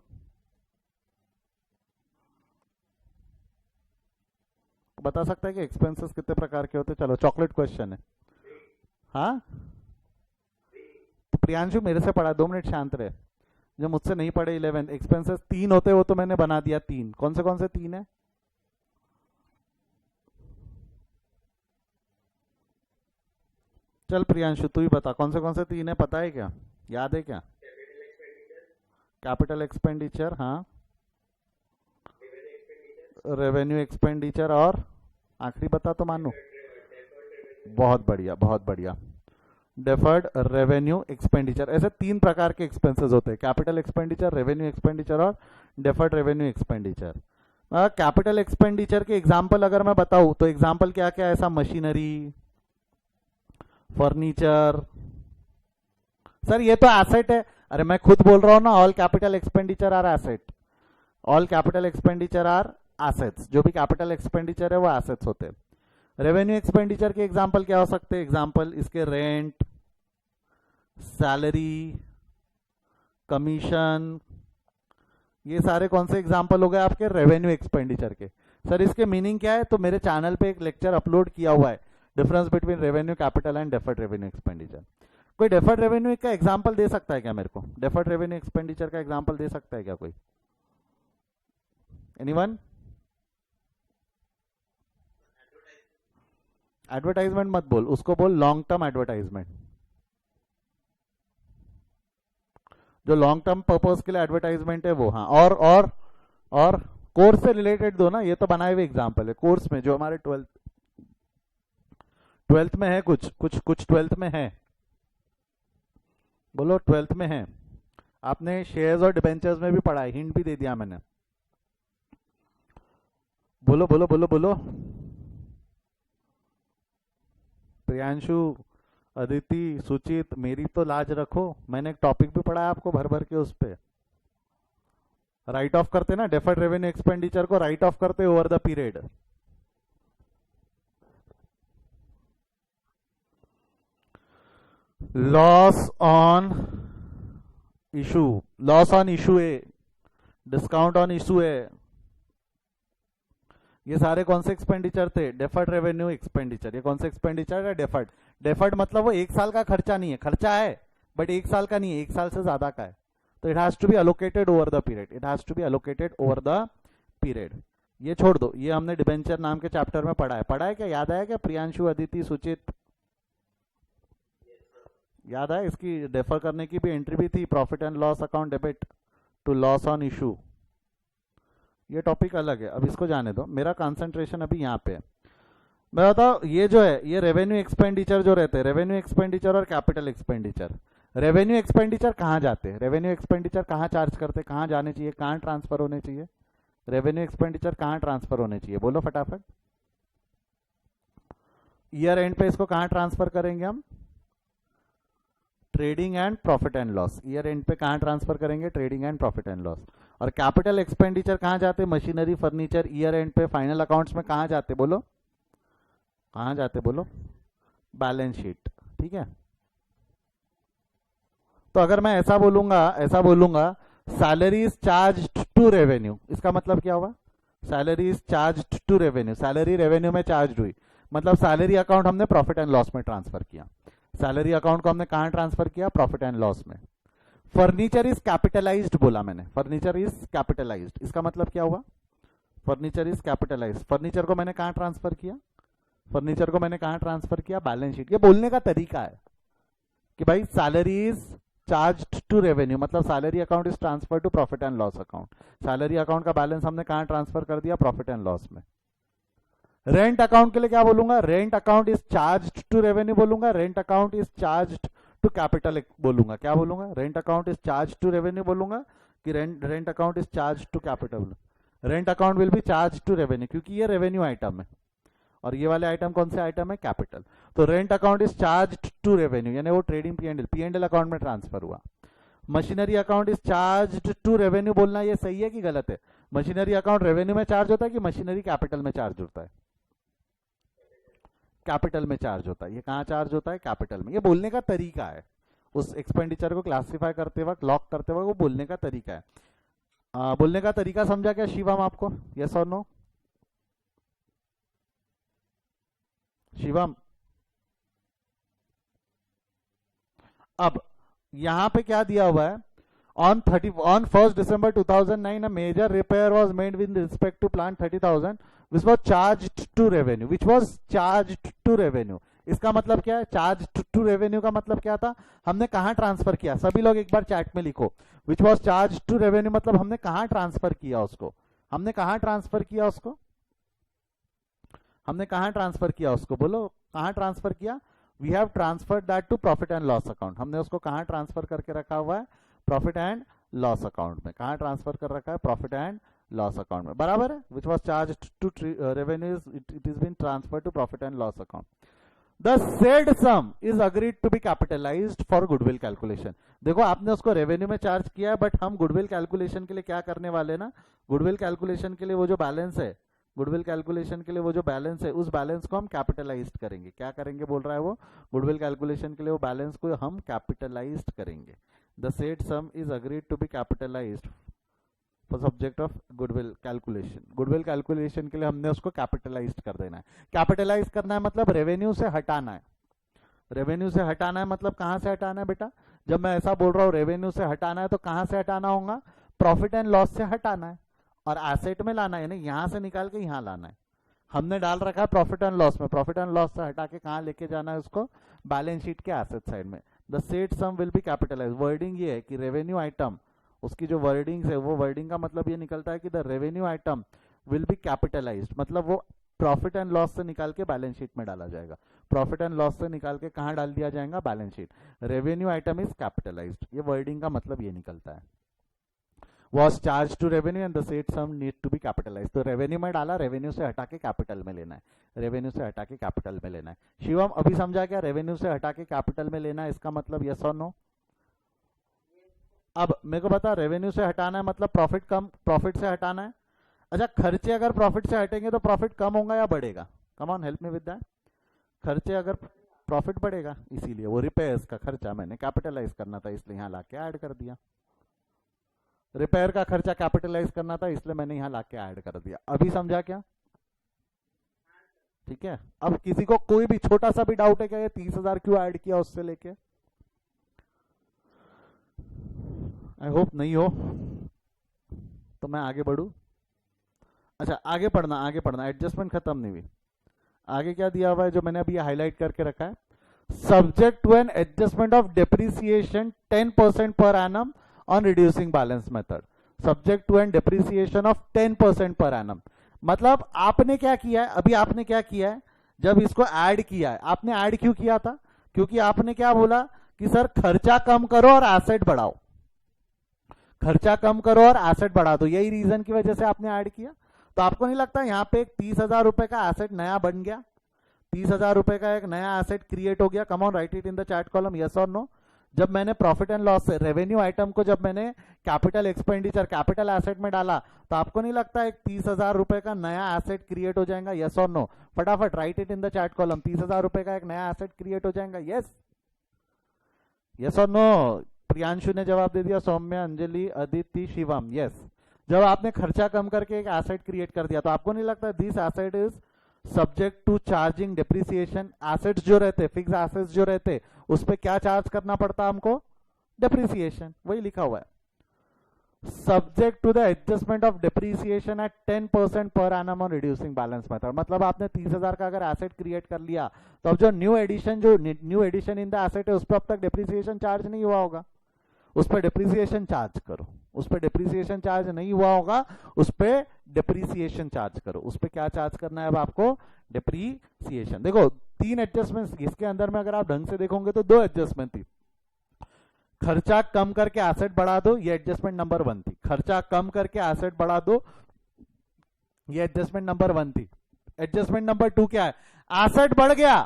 Speaker 1: बता सकता है कि एक्सपेंसेस कितने प्रकार के होते हैं? चलो चॉकलेट क्वेश्चन है। हाँ, तो प्रियांशु मेरे से पढ़ा, 2 मिनट शांत रहे। जो मुझसे नहीं पढ़े 11 एक्सपेंसेस 3 होते, वो तो मैंने बना दिया 3। कौन से 3 है? चल प्रियांशु तू ही बता, कौन से 3 है, पता है क्या, याद है क्या? कैपिटल एक्सपेंडिचर, हाँ, रेवेन्यू एक्सपेंडिचर, और आखिरी बता तो मानू। बहुत बढ़िया, बहुत बढ़िया। Deferred revenue expenditure. ऐसे 3 प्रकार के एक्सपेंसेस होते हैं, कैपिटल एक्सपेंडिचर, रेवेन्यू एक्सपेंडिचर और deferred revenue expenditure. Capital expenditure के एग्जांपल अगर मैं बताऊं तो एग्जांपल क्या क्या है, ऐसा मशीनरी, फर्नीचर। सर ये तो एसेट है। अरे मैं खुद बोल रहा हूं ना, all capital expenditure are asset, all capital expenditure are assets. जो भी कैपिटल एक्सपेंडिचर है वो एसेट्स होते हैं। रेवेन्यू एक्सपेंडिचर के एग्जांपल क्या हो सकते हैं? एग्जांपल इसके रेंट, सैलरी, कमीशन, ये सारे कौन से एग्जांपल हो गए आपके रेवेन्यू एक्सपेंडिचर के। सर इसके मीनिंग क्या है? तो मेरे चैनल पे एक लेक्चर अपलोड किया हुआ है, difference between revenue capital and deferred revenue expenditure. कोई डेफर्ड रेवेन्यू का एग्जांपल दे सकता है क्या मेरे को? डेफर्ड रेवेन्यू एक्सपेंडिचर का एग्जांपल दे सकता है क्या कोई? एनीवन? एडवर्टाइजमेंट मत बोल, उसको बोल लॉन्ग टर्म एडवर्टाइजमेंट। जो लॉन्ग टर्म पर्पस के लिए एडवर्टाइजमेंट है वो। हाँ, और कोर्स से रिलेटेड दो ना, ये तो बनाए हुए एग्जांपल है कोर्स में, जो हमारे 12th में है। कुछ 12th में है, बोलो 12th में है। आपने शेयर्स और डिबेंचर्स में भी पढ़ा है, हिंट भी दे दिया मैंने। बोलो बोलो बोलो बोलो। प्रियांशु, अदिति, सुचित, मेरी तो लाज रखो। मैंने एक टॉपिक भी पढ़ा है आपको भर भर के, उस पे राइट ऑफ करते ना, डेफर्ड रेवेन्यू एक्सपेंडिचर को राइट ऑफ करते over the period. Loss on issue, loss on issue है, डिस्काउंट ऑन इशू है, ये सारे कौन से एक्सपेंडिचर थे? Deferred revenue expenditure. ये कौन से एक्सपेंडिचर है? डेफर्ड। डेफर्ड मतलब वो 1 साल का खर्चा नहीं है, खर्चा है बट 1 साल का नहीं है, 1 साल से ज्यादा का है। तो it has to be allocated over the period, it has to be allocated over the period. ये छोड़ दो, ये हमने डिबेंचर नाम के चैप्टर में पढ़ा है। पढ़ा है क्या, याद आया क्या प्रियांशु, अदिति, सुचित? याद है, इसकी डेफर करने की भी एंट्री भी थी, profit and loss account debit to loss on issue. ये टॉपिक अलग है, अब इसको जाने दो, मेरा कंसंट्रेशन अभी यहाँ पे है। मैं बताऊँ, ये जो है ये रेवेन्यू एक्सपेंडिचर जो रहते हैं, रेवेन्यू एक्सपेंडिचर और कैपिटल एक्सपेंडिचर। रेवेन्यू एक्सपेंडिचर कहाँ जाते हैं, रेवेन्यू एक्सपेंडिचर कहाँ चार्ज करते हैं, कहाँ जाने चाहिए, कहाँ ट्रांसफर होने चाहिए, रेवेन्यू एक्सपेंडिचर कहाँ ट्रांसफर होने चाहिए, बोलो फटाफट। ईयर एंड पे इसको कहाँ ट्रांसफर करेंगे हम, trading and profit and loss. Year and पे कहाँ ट्रांसफर करेंगे, trading and profit and loss. और कैपिटल एक्सपेंडिचर कहाँ जाते, मशीनरी फर्नीचर, ईयर एंड पे फाइनल अकाउंट्स में कहाँ जाते, बोलो कहाँ जाते, बोलो बैलेंस शीट। ठीक है, तो अगर मैं ऐसा बोलूंगा salary is charge to revenue, इसका मतलब क्या हुआ, salary is charge to revenue, salary revenue में चार्ज हुई, मतलब सैलरी अकाउंट हमने प्रॉफिट एंड लॉस में ट्रांसफर किया। सैलरी अकाउंट को हमने कहां ट्रांसफर किया, प्रॉफिट एंड लॉस में। फर्नीचर इज कैपिटलाइज्ड बोला मैंने, फर्नीचर इज कैपिटलाइज्ड, इसका मतलब क्या हुआ, फर्नीचर इज कैपिटलाइज्ड। फर्नीचर को मैंने कहां ट्रांसफर किया, फर्नीचर को मैंने कहां ट्रांसफर किया, बैलेंस शीट। ये बोलने का तरीका है कि भाई salary is charge to revenue, मतलब salary account is transfer to profit and loss account. Salary account का बैलेंस हमने कहां ट्रांसफर कर दिया, प्रॉफिट एंड लॉस में। रेंट अकाउंट के लिए क्या बोलूंगा, rent account is charge to revenue बोलूंगा, rent account is charge to capital बोलूंगा, क्या बोलूंगा, rent account is charge to revenue बोलूंगा कि rent account is charge to capital. Rent account will be charge to revenue, क्योंकि ये revenue item है और ये वाले आइटम कौन से आइटम है, कैपिटल। तो rent account is charge to revenue, यानी वो trading P and L account में ट्रांसफर हुआ। Machinery account is charge to revenue बोलना ये सही है कि गलत है, मशीनरी अकाउंट रेवेन्यू में चार्ज होता है कि मशीनरी कैपिटल में चार्ज होता है, कैपिटल में चार्ज होता है। ये कहाँ चार्ज होता है, कैपिटल में। ये बोलने का तरीका है, उस एक्सपेंडिचर को क्लासिफाई करते वक्त, लॉक करते वक्त, वो बोलने का तरीका है। बोलने का तरीका समझा क्या शिवम आपको, यस और नो, शिवम। अब यहां पे क्या दिया हुआ है, on 1st December 2009 a major repair was made with respect to plant 30,000 which was charged to revenue, which was charged to revenue। इसका मतलब क्या है, चार्ज टू रेवेन्यू का मतलब क्या था, हमने कहां ट्रांसफर किया, सभी लोग एक बार चैट में लिखो, which was charge to revenue मतलब हमने कहां ट्रांसफर किया उसको, हमने कहां ट्रांसफर किया उसको, हमने कहां ट्रांसफर किया उसको, बोलो कहां ट्रांसफर किया, we have transferred that to profit and loss account. हमने उसको कहां ट्रांसफर करके रखा हुआ है, प्रॉफिट एंड लॉस अकाउंट में। कहां ट्रांसफर कर रखा है, प्रॉफिट एंड लॉस अकाउंट में, बराबर है। Which was charge to revenue it is been transfer to profit and loss account. The said sum is agreed to be capitalized for goodwill calculation. देखो आपने उसको रेवेन्यू में चार्ज किया है, but हम गुडविल कैलकुलेशन के लिए क्या करने वाले ना, गुडविल कैलकुलेशन के लिए वो जो बैलेंस है, गुडविल कैलकुलेशन के लिए वो जो बैलेंस है, उस बैलेंस को हम कैपिटलाइज्ड करेंगे। क्या करेंगे बोल रहा है वो, गुडविल कैलकुलेशन के लिए वो बैलेंस को हम कैपिटलाइज्ड करेंगे। The said sum is agreed to be capitalized for subject of goodwill calculation. Goodwill calculation के लिए हमने उसको कैपिटलाइज्ड कर देना है। कैपिटलाइज करना है मतलब रेवेन्यू से हटाना है, रेवेन्यू से हटाना है मतलब कहां से हटाना है बेटा, जब मैं ऐसा बोल रहा हूं रेवेन्यू से हटाना है तो कहां से हटाना होगा, प्रॉफिट एंड लॉस से हटाना है और एसेट में लाना है, यानी यहां से निकाल के यहां लाना है। हमने डाल रखा है प्रॉफिट एंड लॉस में, प्रॉफिट एंड लॉस से हटा के कहां लेके जाना है उसको, बैलेंस शीट के एसेट साइड में। The said sum will be capitalize. Wording ये है कि रेवेन्यू आइटम, उसकी जो वर्डिंग है वो वर्डिंग का मतलब ये निकलता है कि the revenue item will be capitalised, मतलब वो प्रॉफिट एंड लॉस से निकाल के बैलेंस शीट में डाला जाएगा। प्रॉफिट एंड लॉस से निकाल के कहां डाल दिया जाएगा, balance sheet. Revenue item is capitalised, ये वर्डिंग का मतलब ये निकलता है। was charged to revenue and the said sum need to be capitalized। तो रेवेन्यू में डाला, रेवेन्यू से हटा के कैपिटल में लेना है, रेवेन्यू से हटा के कैपिटल में लेना है। शिवम अभी समझा क्या, रेवेन्यू से हटा के कैपिटल में लेना है, इसका मतलब यस और नो। अब मेरे को बता, रेवेन्यू से हटाना है मतलब प्रॉफिट कम, प्रॉफिट से हटाना है। अच्छा, खर्चे अगर प्रॉफिट से हटेंगे तो प्रॉफिट कम होगा या बढ़ेगा, come on help me with that. खर्चे अगर प्रॉफिट बढ़ेगा, इसीलिए वो रिपेयर्स का खर्चा मैंने कैपिटलाइज करना था, इसलिए यहाँ लाके ऐड कर दिया। रिपेयर का खर्चा कैपिटलाइज करना था, इसलिए मैंने यहां लाके ऐड कर दिया। अभी समझा क्या, ठीक है। अब किसी को कोई भी छोटा सा भी डाउट है क्या, ये 30,000 क्यों ऐड किया उससे लेके, आई होप नहीं हो, तो मैं आगे बढ़ू। अच्छा आगे पढ़ना, आगे पढ़ना, एडजस्टमेंट खत्म नहीं हुई। आगे क्या दिया हुआ है जो मैंने अभी हाईलाइट करके रखा है, subject to an adjustment of depreciation 10% per annum on reducing balance method. Subject to an depreciation of 10% per annum. मतलब आपने क्या किया है, अभी आपने क्या किया है, जब इसको ऐड किया है, आपने ऐड क्यों किया था? क्योंकि आपने क्या बोला कि सर खर्चा कम करो और एसेट बढ़ाओ, खर्चा कम करो और एसेट बढ़ा दो, यही रीजन की वजह से आपने ऐड किया। तो आपको नहीं लगता यहाँ पे एक 30,000 रुपए का एसेट नया बन गया, 30,000 रुपए का एक नया एसेट क्रिएट हो गया? Come on, right it in the chat column, yes और नो। जब मैंने प्रॉफिट एंड लॉस से रेवेन्यू आइटम को जब मैंने कैपिटल एक्सपेंडिचर कैपिटल एसेट में डाला, तो आपको नहीं लगता एक 30,000 रुपए का नया एसेट क्रिएट हो जाएगा? यस और नो, फटाफट right it in the chat column. 30,000 रुपए का एक नया एसेट क्रिएट हो जाएगा? यस, यस और नो। प्रियांशु ने जवाब दे दिया, सौम्या, अंजलि, अदिति, शिवम, यस। जब आपने खर्चा कम करके एक एसेट क्रिएट कर दिया, तो आपको नहीं लगता this asset is subject to charging depreciation? Assets जो रहते, फिक्स एसेट्स जो रहते, उस पर क्या चार्ज करना पड़ता हमको? डिप्रिसिएशन, वही लिखा हुआ है। Subject to the adjustment of depreciation at 10% per annum on reducing balance method. मतलब आपने 30,000 का अगर एसेट क्रिएट कर लिया, तो अब जो new addition in the asset है, उस पर अब तक डिप्रिसिएशन चार्ज नहीं हुआ होगा, उस पर डिप्रिसिएशन चार्ज करो। उस पर डिप्रिसिएशन चार्ज नहीं हुआ होगा, उस पर डिप्रिसिएशन चार्ज करो। उस पर क्या चार्ज करना है अब आपको? डिप्रिसिएशन। देखो 3 एडजस्टमेंट इसके अंदर में, अगर आप ढंग से देखोगे तो 2 एडजस्टमेंट थी। खर्चा कम करके एसेट बढ़ा दो, ये एडजस्टमेंट नंबर 1 थी। खर्चा कम करके एसेट बढ़ा दो, ये एडजस्टमेंट नंबर 1 थी। एडजस्टमेंट नंबर 2 क्या है? एसेट बढ़ गया,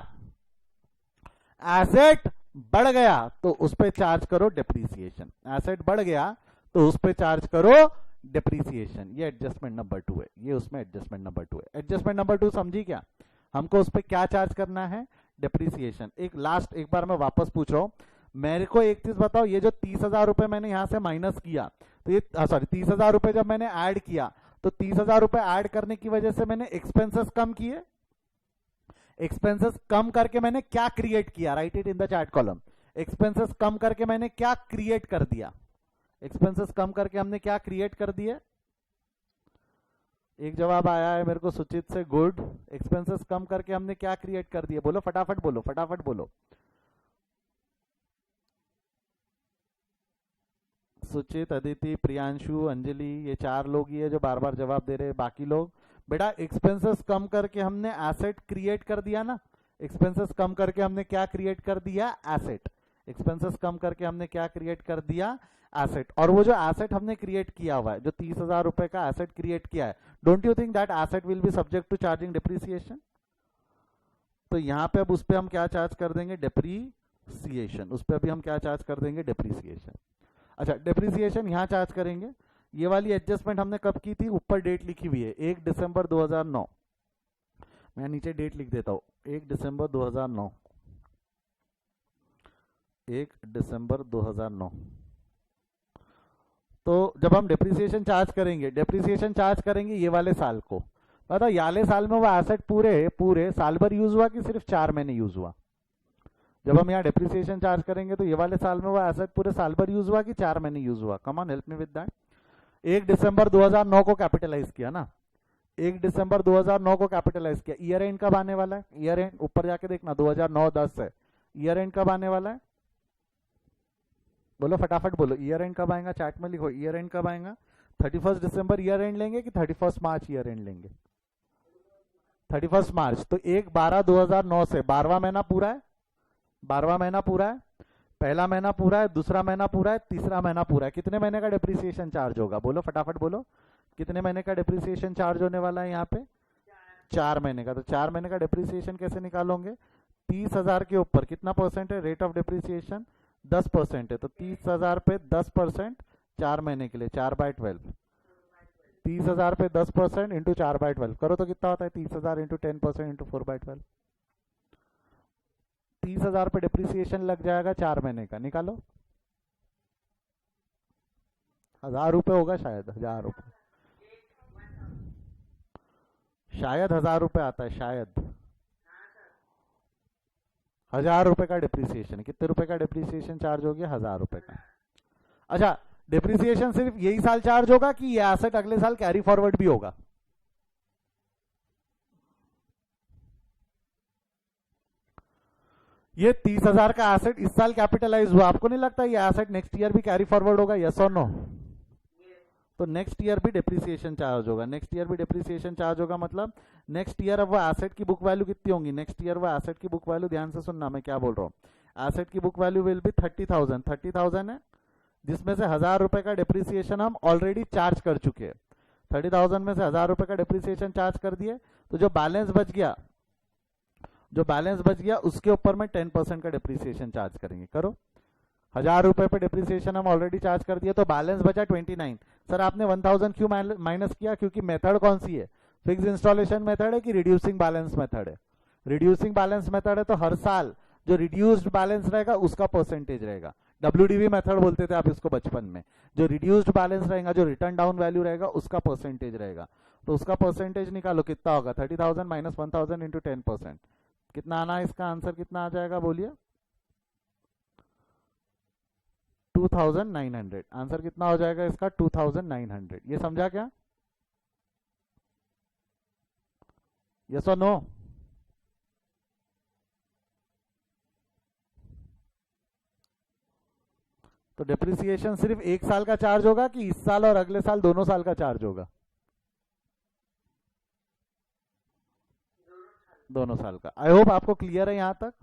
Speaker 1: एसेट बढ़ गया तो उस पर चार्ज करो डिप्रिसिएशन। एसेट बढ़ गया तो उस पर चार्ज करो डिप्रिसिएशन। ये एडजस्टमेंट नंबर 2 है, ये उसमें एडजस्टमेंट नंबर 2 है। एडजस्टमेंट नंबर 2 समझी क्या? हमको उस पर क्या चार्ज करना है? डिप्रिसिएशन। एक बार मैं वापस पूछ रहा हूं, मेरे को एक चीज बताओ, ये जो 30,000 रुपए मैंने यहां से माइनस किया, तो ये 30,000 रुपए जब मैंने ऐड किया, तो 30,000 रुपए ऐड करने की वजह से मैंने एक्सपेंसेस कम किए। एक्सपेंसेस कम करके मैंने क्या क्रिएट किया? Write it in the chat column. Expenses कम करके मैंने क्या क्रिएट कर दिया? एक्सपेंसेस कम करके हमने क्या क्रिएट कर दिए? एक जवाब आया है मेरे को सुचित से, गुड। एक्सपेंसेस कम करके हमने क्या क्रिएट कर दिए? बोलो फटाफट, बोलो फटाफट, बोलो। सुचित, अदिति, प्रियांशु, अंजलि, ये 4 लोग ही है जो बार बार जवाब दे रहे हैं। बाकी लोग, बेटा एक्सपेंसेस कम करके हमने एसेट क्रिएट कर दिया ना। एक्सपेंसेस कम करके हमने क्या क्रिएट कर दिया? एसेट। एक्सपेंसेस कम करके हमने क्या क्रिएट कर दिया? एसेट। और वो जो एसेट हमने क्रिएट किया हुआ है, जो 30,000 रुपए का एसेट क्रिएट किया है, don't you think that asset will be subject to charging depreciation? तो यहाँ पे अब उस पर हम क्या चार्ज कर देंगे? डिप्रिसिएशन। उस पर अभी हम क्या चार्ज कर देंगे? डिप्रिसिएशन। अच्छा, डिप्रिसिएशन यहाँ चार्ज करेंगे। ये वाली एडजस्टमेंट हमने कब की थी? ऊपर डेट लिखी हुई है 1 दिसंबर 2009। मैं नीचे डेट लिख देता हूं, 1 दिसंबर 2009, 1 दिसंबर 2009। तो जब हम डिप्रिसिएशन चार्ज करेंगे ये वाले साल को, पता ये वाले साल में वो एसेट पूरे साल भर यूज हुआ कि सिर्फ 4 महीने यूज हुआ? जब हम यहाँ डिप्रिसिएशन चार्ज करेंगे तो ये वाले साल में वो एसेट पूरे साल भर यूज हुआ कि 4 महीने यूज हुआ? Come on, help me with that. 1 December 2009 को कैपिटलाइज किया ना, 1 दिसंबर 2009 को कैपिटलाइज किया। ईयर एंड कब आने वाला है? ईयर एंड ऊपर जाके देखना, 2009-10 है। ईयर एंड कब आने वाला है? बोलो फटाफट बोलो, ईयर एंड कब आएगा? चैट में लिखो, ईयर एंड कब आएगा? 31 दिसंबर ईयर एंड लेंगे कि 31 मार्च ईयर एंड लेंगे? 31 मार्च। तो 1/12/2009 से 12वां महीना पूरा है, 12वां महीना पूरा है, पहला महीना पूरा है, दूसरा महीना पूरा है, तीसरा महीना पूरा है। कितने महीने का डिप्रिसिएशन चार्ज होगा? बोलो फटाफट बोलो, कितने महीने का डिप्रिसिएशन चार्ज होने वाला है यहाँ पे? 4 महीने का। तो 4 महीने का डिप्रिसिएशन कैसे निकालोगे? 30,000 के ऊपर कितना परसेंट है रेट ऑफ डिप्रिसिएशन? 10% है। तो 30,000 पे 10% 4 महीने के लिए 4/12। 30,000 पे 10% इंटू 4/12 करो तो कितना होता है? 30,000 इंटू 10% इंटू 4/12। 30,000 पे डिप्रिसिएशन लग जाएगा 4 महीने का, निकालो। 1,000 रुपए होगा शायद, 1,000 रुपए, शायद 1,000 रुपए आता है, शायद 1,000 रुपए का डिप्रिसिएशन। कितने रुपए का डिप्रिसिएशन चार्ज हो गया? 1,000 रुपए का। अच्छा, डिप्रिसिएशन सिर्फ यही साल चार्ज होगा कि ये एसेट अगले साल कैरी फॉरवर्ड भी होगा? ये 30,000 का एसेट इस साल कैपिटलाइज हुआ, आपको नहीं लगता ये एसेट नेक्स्ट ईयर भी कैरी फॉरवर्ड होगा? यस और नो? तो नेक्स्ट ईयर भी डेप्रिसिएशन चार्ज होगा। नेक्स्ट ईयर भी डेप्रिसिएशन चार्ज होगा मतलब नेक्स्ट ईयर अब वो एसेट की बुक वैल्यू कितनी होंगी? नेक्स्ट ईयर वो एसेट की बुक वैल्यू, ध्यान से सुनना मैं क्या बोल रहा हूँ, एसेट की बुक वैल्यू विल बी 30,000। 30,000 है, जिसमें से 1,000 रुपए का डेप्रिसिएशन हम ऑलरेडी चार्ज कर चुके हैं। 30,000 में से 1,000 रुपए का डेप्रिसिएशन चार्ज कर दिए, तो जो बैलेंस बच गया, उसके ऊपर में 10% का डेप्रिसिएशन चार्ज करेंगे। करो, 1,000 रुपए पे डेप्रिसिएशन हम ऑलरेडी चार्ज कर दिया, तो बैलेंस बचा 29। सर आपने 1,000 क्यों माइनस किया? क्योंकि मेथड कौन सी है? फिक्स इंस्टॉलेशन मेथड है कि रिड्यूसिंग बैलेंस मेथड है? रिड्यूसिंग बैलेंस मेथड है, तो हर साल जो रिड्यूस्ड बैलेंस रहेगा उसका परसेंटेज रहेगा। WDV मेथड बोलते थे आप इसको बचपन में। जो रिड्यूस्ड बैलेंस रहेगा, जो रिटर्न डाउन वैल्यू रहेगा, उसका परसेंटेज रहेगा। तो उसका परसेंटेज निकालो, कितना होगा? 30,000 माइनस 1,000 इंटू 10%। कितना आना है? इसका आंसर कितना आ जाएगा बोलिए? 2,900। आंसर कितना हो जाएगा इसका? 2,900। ये समझा क्या? यस और नो? तो डेप्रिसिएशन सिर्फ एक साल का चार्ज होगा कि इस साल और अगले साल दोनों साल का चार्ज होगा? दोनों साल का। आई होप आपको क्लियर है यहां तक।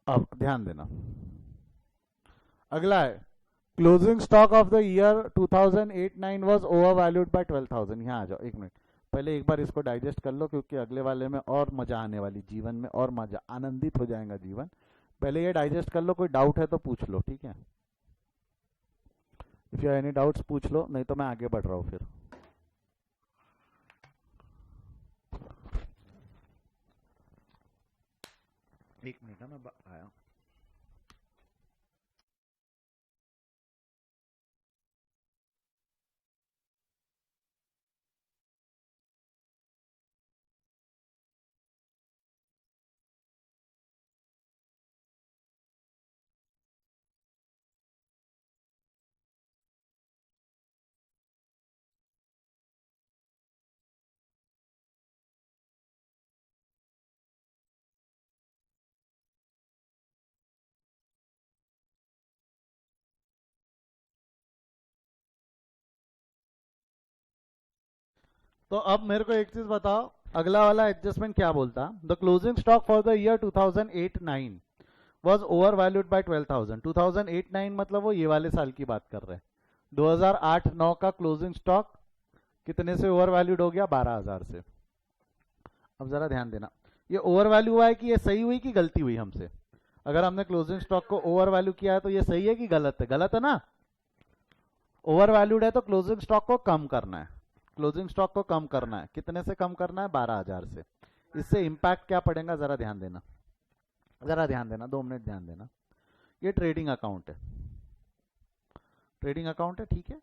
Speaker 1: अब ध्यान देना, अगला है closing stock of the year 2008-9 was over valued bye 12,000। यहाँ आ जाओ एक मिनट, पहले एक बार इसको डाइजेस्ट कर लो, क्योंकि अगले वाले में और मजा आने वाली, जीवन में और मजा, आनंदित हो जाएगा जीवन। पहले ये डाइजेस्ट कर लो, कोई डाउट है तो पूछ लो, ठीक है? इफ यू एनी डाउट्स पूछ लो, नहीं तो मैं आगे बढ़ रहा हूँ फिर। एक मिनट है, मैं आया। तो अब मेरे को एक चीज बताओ, अगला वाला एडजस्टमेंट क्या बोलता? The closing stock for the year 2008-9 was over valued bye 12,000। 2008-9 मतलब वो ये वाले साल की बात कर रहे हैं। 2008-9 का क्लोजिंग स्टॉक कितने से ओवर वैल्यूड हो गया? 12,000 से। अब जरा ध्यान देना, ये ओवर वैल्यू हुआ है कि ये सही हुई कि गलती हुई हमसे? अगर हमने क्लोजिंग स्टॉक को ओवर वैल्यू किया है तो ये सही है कि गलत है? गलत है ना? ओवर वैल्यूड है तो क्लोजिंग स्टॉक को कम करना है। क्लोजिंग स्टॉक को कम करना है, कितने से कम करना है? 12,000 से। इससे इंपैक्ट क्या पड़ेगा? जरा ध्यान देना, जरा ध्यान देना, 2 मिनट ध्यान देना। ये ट्रेडिंग अकाउंट है, ट्रेडिंग अकाउंट है, ठीक है?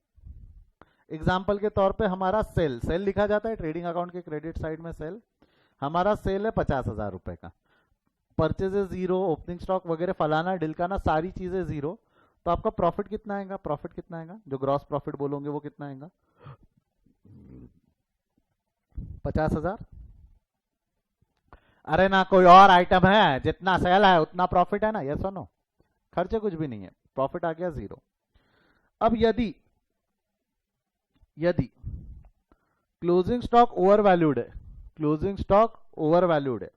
Speaker 1: एग्जाम्पल के तौर पे हमारा सेल लिखा जाता है ट्रेडिंग अकाउंट के क्रेडिट साइड में। सेल, हमारा सेल है 50,000 रुपए का। परचेजेस जीरो, ओपनिंग स्टॉक वगैरह फलाना ढिलकाना सारी चीजें जीरो, तो आपका प्रॉफिट कितना आएगा? प्रॉफिट कितना आएगा? जो ग्रॉस प्रॉफिट बोलोगे वो कितना आएगा? 50,000। अरे ना कोई और आइटम है, जितना सेल है उतना प्रॉफिट है ना? यस और नो? खर्चे कुछ भी नहीं है, प्रॉफिट आ गया जीरो। अब यदि क्लोजिंग स्टॉक ओवर वैल्यूड है, क्लोजिंग स्टॉक ओवर वैल्यूड है,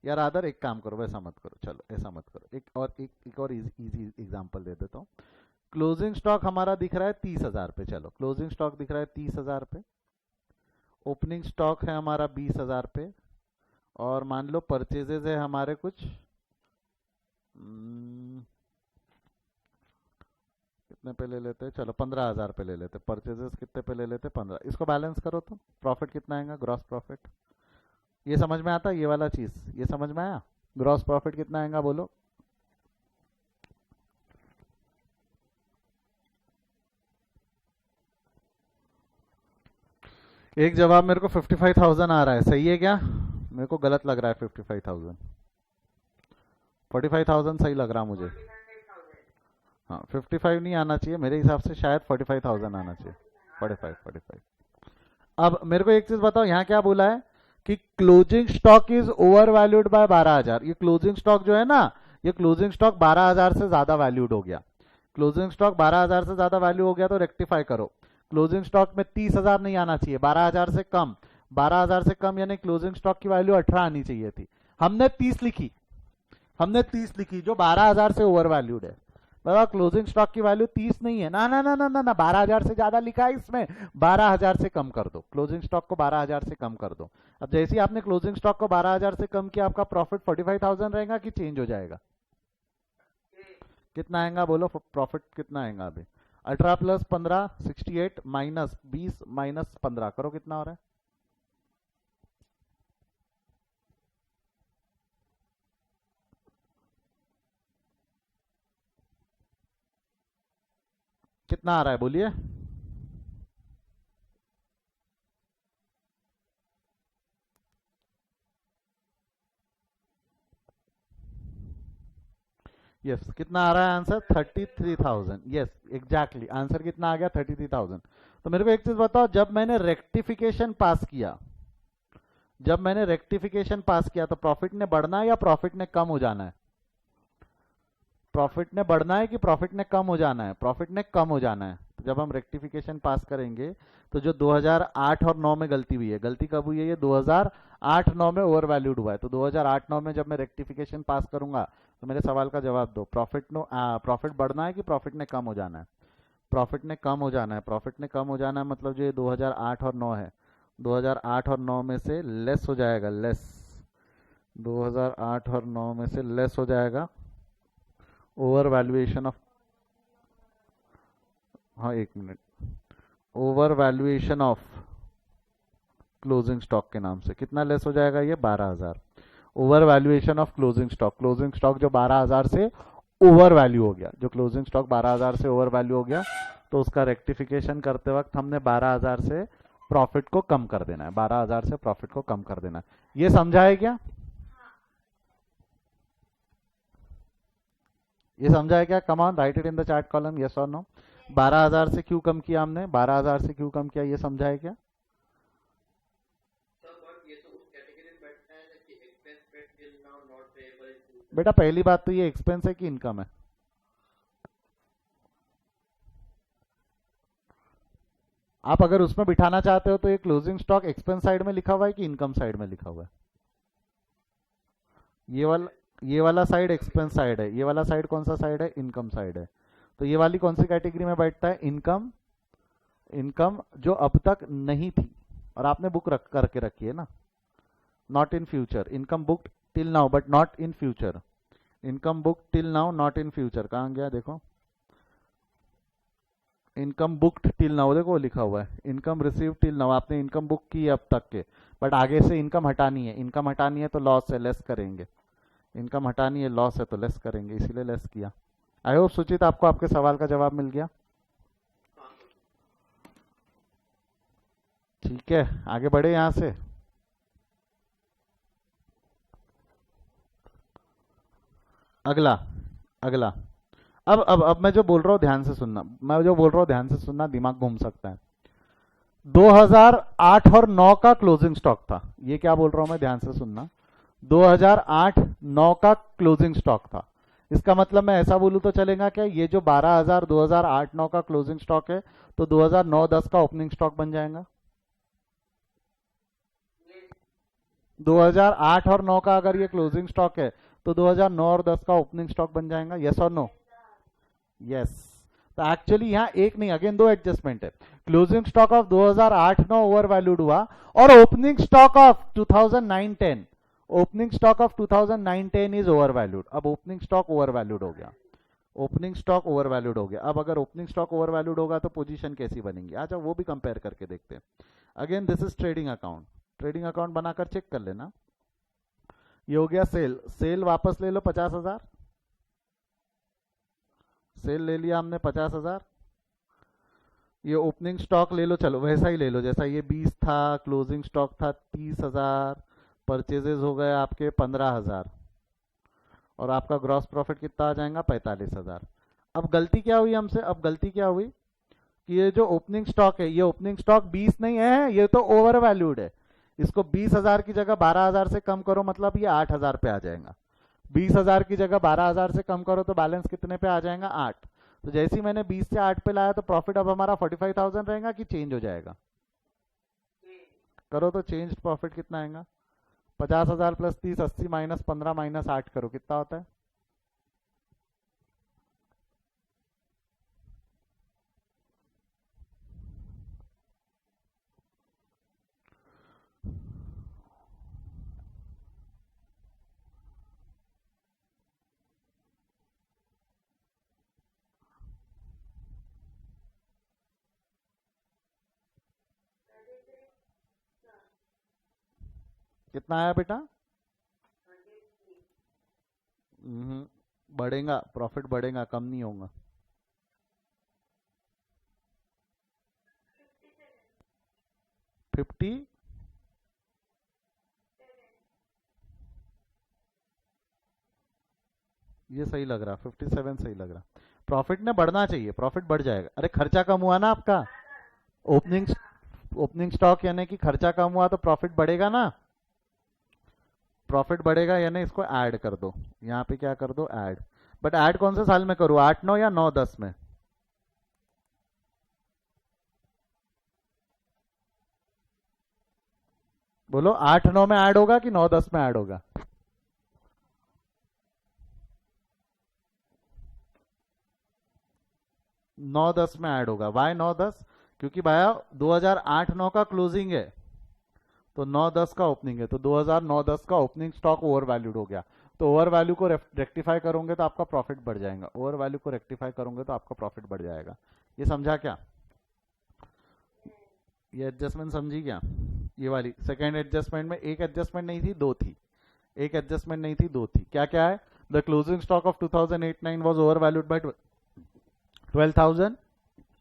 Speaker 1: यार आदर एक काम करो, वैसा मत करो, चलो ऐसा मत करो, एक और इजी एग्जांपल दे देता हूँ। क्लोजिंग स्टॉक हमारा दिख रहा है 30,000 पे, चलो क्लोजिंग स्टॉक दिख रहा है 30,000 पे, ओपनिंग स्टॉक है हमारा 20,000 पे, और मान लो परचेजेज है हमारे कुछ कितने पे ले लेते हैं? चलो 15,000 पे ले लेते। परचेजेस कितने पे ले लेते? 15। इसको बैलेंस करो तो प्रॉफिट कितना आएगा? Gross profit. ये समझ में आता? ये वाला चीज ये समझ में आया? ग्रॉस प्रॉफिट कितना आएगा बोलो? एक जवाब मेरे को 55,000 आ रहा है, सही है क्या? मेरे को गलत लग रहा है 55,000। 45,000 सही लग रहा मुझे। हाँ 55 नहीं आना चाहिए मेरे हिसाब से, शायद 45,000 आना चाहिए। 45। अब मेरे को एक चीज बताओ, यहाँ क्या बोला है कि closing stock is over valued bye 12,000। ये क्लोजिंग स्टॉक जो है ना, ये क्लोजिंग स्टॉक 12,000 से ज्यादा वैल्यूड हो गया। क्लोजिंग स्टॉक 12,000 से ज्यादा वैल्यू हो गया तो रेक्टिफाई करो। क्लोजिंग स्टॉक में 30,000 नहीं आना चाहिए, 12,000 से कम। 12,000 से कम यानी क्लोजिंग स्टॉक की वैल्यू 18 आनी चाहिए थी। हमने 30 लिखी, हमने 30 लिखी जो 12,000 से ओवर वैल्यूड है। बताओ क्लोजिंग स्टॉक की वैल्यू 30 नहीं है ना, ना ना ना ना ना, 12,000 से ज्यादा लिखा है इसमें। 12,000 से कम कर दो, क्लोजिंग स्टॉक को 12,000 से कम कर दो। अब जैसे ही आपने क्लोजिंग स्टॉक को 12,000 से कम किया, आपका प्रॉफिट 45,000 रहेगा कि चेंज हो जाएगा? कितना आएगा बोलो, प्रॉफिट कितना आएगा अभी? 18 प्लस 15 68 माइनस 20 माइनस 15 करो, कितना हो रहा है? कितना आ रहा है बोलिए? यस, कितना आ रहा है आंसर? 33,000। यस एग्जैक्टली, आंसर कितना आ गया? 33,000। तो मेरे को एक चीज बताओ, जब मैंने रेक्टिफिकेशन पास किया, जब मैंने रेक्टिफिकेशन पास किया तो प्रॉफिट ने बढ़ना है या प्रॉफिट ने कम हो जाना है? प्रॉफिट ने बढ़ना है कि प्रॉफिट ने कम हो जाना है? प्रॉफिट ने कम हो जाना है। तो जब हम रेक्टिफिकेशन पास करेंगे तो जो 2008 और 9 में गलती हुई है, गलती कब हुई है? ये 2008-9 में ओवर वैल्यूड हुआ है। तो 2008-9 में जब मैं रेक्टिफिकेशन पास करूंगा तो मेरे सवाल का जवाब दो, प्रॉफिट बढ़ना है कि प्रॉफिट ने कम हो जाना है? प्रॉफिट ने कम हो जाना है। प्रॉफिट ने कम हो जाना है मतलब जो ये 2008 और 9 है, 2008 और 9 में से लेस हो जाएगा, लेस। 2008 और 9 में से लेस हो जाएगा ओवर वैल्यूएशन ऑफ, हाँ एक minute, over valuation of closing stock के नाम से कितना लेस हो जाएगा? ये 12,000। Over valuation of closing stock, closing stock जो 12,000 से ओवर वैल्यू हो गया, जो क्लोजिंग स्टॉक 12,000 से ओवर वैल्यू हो गया, तो उसका रेक्टिफिकेशन करते वक्त हमने 12,000 से प्रॉफिट को कम कर देना है। 12,000 से प्रॉफिट को कम कर देना है। ये समझा है क्या? ये समझा है क्या? Come on, right it in the chat column, yes और नो। 12,000 से क्यों कम किया हमने? 12,000 से क्यों कम किया, ये समझा है क्या? बेटा पहली बात तो ये एक्सपेंस है कि इनकम है? आप अगर उसमें बिठाना चाहते हो तो ये क्लोजिंग स्टॉक एक्सपेंस साइड में लिखा हुआ है कि इनकम साइड में लिखा हुआ है? ये वाला, ये वाला साइड एक्सपेंस साइड है, ये वाला साइड कौन सा साइड है? इनकम साइड है। तो ये वाली कौन सी कैटेगरी में बैठता है? इनकम। इनकम जो अब तक नहीं थी और आपने बुक रख करके रखी है ना, not in future. Income booked till now but not in future. Income book till now not in future, कहाँ गया देखो? इनकम बुक्ड टिल नाउ, देखो लिखा हुआ है इनकम रिसीव टिल नाउ। आपने इनकम बुक की है अब तक के, बट आगे से इनकम हटानी है। इनकम हटानी है तो लॉस है, लेस करेंगे। इनकम हटानी है, लॉस है तो लेस करेंगे, इसीलिए लेस किया। आई होप सुचित आपको आपके सवाल का जवाब मिल गया। ठीक है, आगे बढ़े यहां से। अगला, अगला। अब मैं जो बोल रहा हूँ ध्यान से सुनना, मैं जो बोल रहा हूँ ध्यान से सुनना, दिमाग घूम सकता है। 2008 और 9 का क्लोजिंग स्टॉक था, ये क्या बोल रहा हूं मैं, ध्यान से सुनना। 2008-9 का क्लोजिंग स्टॉक था। इसका मतलब मैं ऐसा बोलूं तो चलेगा क्या? ये जो 12,000 2008-9 का क्लोजिंग स्टॉक है तो 2009-10 का ओपनिंग स्टॉक बन जाएगा। 2008 और 9 का अगर ये क्लोजिंग स्टॉक है तो 2009 और 10 का ओपनिंग स्टॉक बन जाएगा। यस और नो? यस। तो एक्चुअली यहाँ एक नहीं, अगेन दो एडजस्टमेंट है। Closing stock of 2008-9 over valued हुआ और opening stock of 2009-10, opening stock of 2009-10 is over valued. अब ओपनिंग स्टॉक ओवर वैल्यूड हो गया, ओपनिंग स्टॉक ओवर वैल्यूड हो गया। अब अगर ओपनिंग स्टॉक ओवर वैल्यूड होगा तो पोजीशन कैसी बनेगी? अच्छा वो भी कंपेयर करके देखते हैं। Again this is trading account, trading account बनाकर चेक कर लेना। ये हो गया सेल, सेल वापस ले लो 50,000, सेल ले लिया हमने 50,000। ये ओपनिंग स्टॉक ले लो, चलो वैसा ही ले लो जैसा ये 20 था, क्लोजिंग स्टॉक था 30,000, परचेजेस हो गए आपके 15,000 और आपका ग्रॉस प्रॉफिट कितना आ जाएगा? 45,000। अब गलती क्या हुई हमसे? अब गलती क्या हुई कि ये जो ओपनिंग स्टॉक है, ये ओपनिंग स्टॉक 20 नहीं है, ये तो ओवर वैल्यूड है। इसको 20,000 की जगह 12,000 से कम करो, मतलब ये 8,000 पे आ जाएगा। 20,000 की जगह 12,000 से कम करो तो बैलेंस कितने पे आ जाएगा? 8। तो जैसे ही मैंने 20 से 8 पे लाया तो प्रॉफिट अब हमारा 45,000 रहेगा कि चेंज हो जाएगा? करो तो चेंज प्रॉफिट कितना आएगा? 50,000 प्लस 30, 80 माइनस 15 माइनस 8 करो, कितना होता है? कितना आया बेटा? बढ़ेगा, प्रॉफिट बढ़ेगा, कम नहीं होगा। 50, ये सही लग रहा, 57 सही लग रहा। प्रॉफिट ने बढ़ना चाहिए, प्रॉफिट बढ़ जाएगा। अरे खर्चा कम हुआ ना आपका, ओपनिंग ओपनिंग स्टॉक यानी कि खर्चा कम हुआ तो प्रॉफिट बढ़ेगा ना। प्रॉफिट बढ़ेगा यानी इसको ऐड कर दो, यहाँ पे क्या कर दो? ऐड। बट ऐड कौन से साल में करूँ, 8, 9 या 9, 10 में? बोलो, 8, 9 में ऐड होगा कि 9, 10 में ऐड होगा? 9, 10 में ऐड होगा। वाई 9, 10? क्योंकि भाया 2008, 9 का क्लोजिंग है तो 9, 10 का ओपनिंग है, तो 2009, 10 का ओपनिंग स्टॉक ओवर वैल्यूड हो गया। तो ओवर वैल्यू को रेक्टिफाई करोगे तो आपका प्रॉफिट बढ़ जाएगा, ओवर वैल्यू को रेक्टिफाई करोगे तो आपका प्रॉफिट बढ़ जाएगा। ये समझा क्या? ये एडजस्टमेंट समझी क्या? ये वाली सेकेंड एडजस्टमेंट में एक एडजस्टमेंट नहीं थी, दो थी। एक एडजस्टमेंट नहीं थी, दो थी। क्या क्या है? The closing stock of 2008-9 was over valued by 12,000।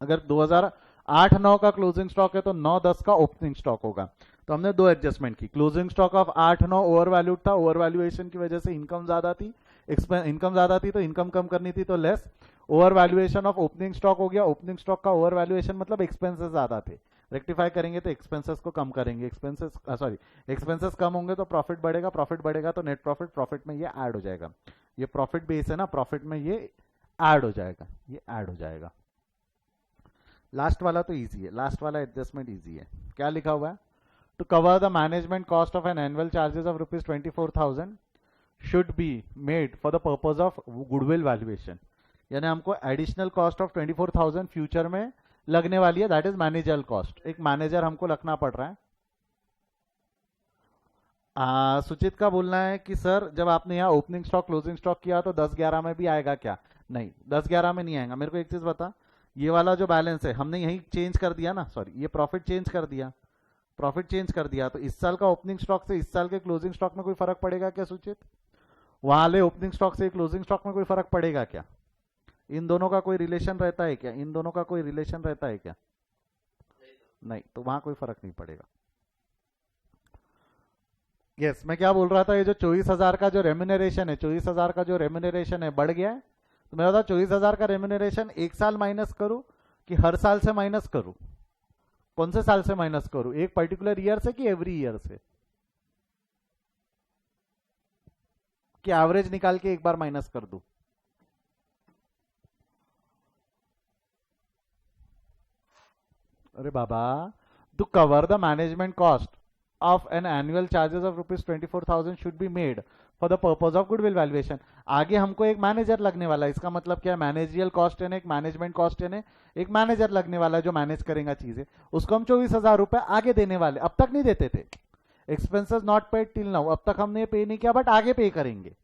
Speaker 1: अगर 2008-9 का क्लोजिंग स्टॉक है तो 9-10 का ओपनिंग स्टॉक होगा। तो हमने दो एडजस्टमेंट की। Closing stock of 8-9 over valued था, ओवर वैल्यूएशन की वजह से इनकम ज्यादा थी, इनकम ज्यादा थी तो इनकम कम करनी थी तो less. Over valuation of opening stock हो गया, ओपनिंग स्टॉक का ओवर वैल्यूएशन मतलब एक्सपेंसेस ज्यादा थे, रेक्टिफाई करेंगे तो एक्सपेंसेस को कम करेंगे, एक्सपेंसेस कम होंगे तो प्रॉफिट बढ़ेगा, प्रॉफिट बढ़ेगा तो नेट प्रॉफिट, प्रॉफिट में ये ऐड हो जाएगा। ये प्रॉफिट बेस है ना, प्रॉफिट में ये ऐड हो जाएगा, ये ऐड हो जाएगा। लास्ट वाला तो इजी है, लास्ट वाला एडजस्टमेंट इजी है। क्या लिखा हुआ है? To cover the management cost of an annual charges of ₹24,000 should be made for the purpose of goodwill valuation. यानी हमको एडिशनल कॉस्ट ऑफ 24,000 फ्यूचर में लगने वाली है, दैट इज मैनेजर कॉस्ट। एक मैनेजर हमको रखना पड़ रहा है। सुचित का बोलना है कि सर जब आपने यहाँ ओपनिंग स्टॉक क्लोजिंग स्टॉक किया तो 10-11 में भी आएगा क्या? नहीं, 10-11 में नहीं आएगा। मेरे को एक चीज बता, ये वाला जो बैलेंस है हमने यही चेंज कर दिया ना, सॉरी ये प्रॉफिट चेंज कर दिया, प्रॉफिट चेंज कर दिया, तो इस साल का ओपनिंग स्टॉक से इस साल के क्लोजिंग स्टॉक में कोई फर्क पड़ेगा क्या सुचित? वहां वाले ओपनिंग स्टॉक से क्लोजिंग स्टॉक में कोई फर्क पड़ेगा क्या? इन दोनों का कोई रिलेशन रहता है क्या? इन दोनों का कोई रिलेशन रहता है क्या? नहीं, तो वहां कोई फर्क नहीं पड़ेगा। यस, मैं क्या बोल रहा था, ये जो 24,000 का जो रेम्यूनरेशन है, 24,000 का जो रेम्यूनरेशन है बढ़ गया है। तो मैं बता, 24,000 का रेम्यूनरेशन एक साल माइनस करूं कि हर साल से माइनस करूं? कौन से साल से माइनस करूं, एक पर्टिकुलर ईयर से कि एवरी ईयर से? कि एवरेज निकाल के एक बार माइनस कर दूं? अरे बाबा, to cover the management cost of an annual charges of ₹24,000 should be made for the purpose of goodwill valuation। आगे हमको एक मैनेजर लगने वाला है, इसका मतलब क्या है? मैनेजरियल कॉस्ट है, एक मैनेजमेंट कॉस्ट है, एक मैनेजर लगने वाला है जो मैनेज करेगा चीजें, उसको हम 24,000 रुपए आगे देने वाले। अब तक नहीं देते थे, expenses not paid till now, अब तक हमने पे नहीं किया बट आगे पे करेंगे।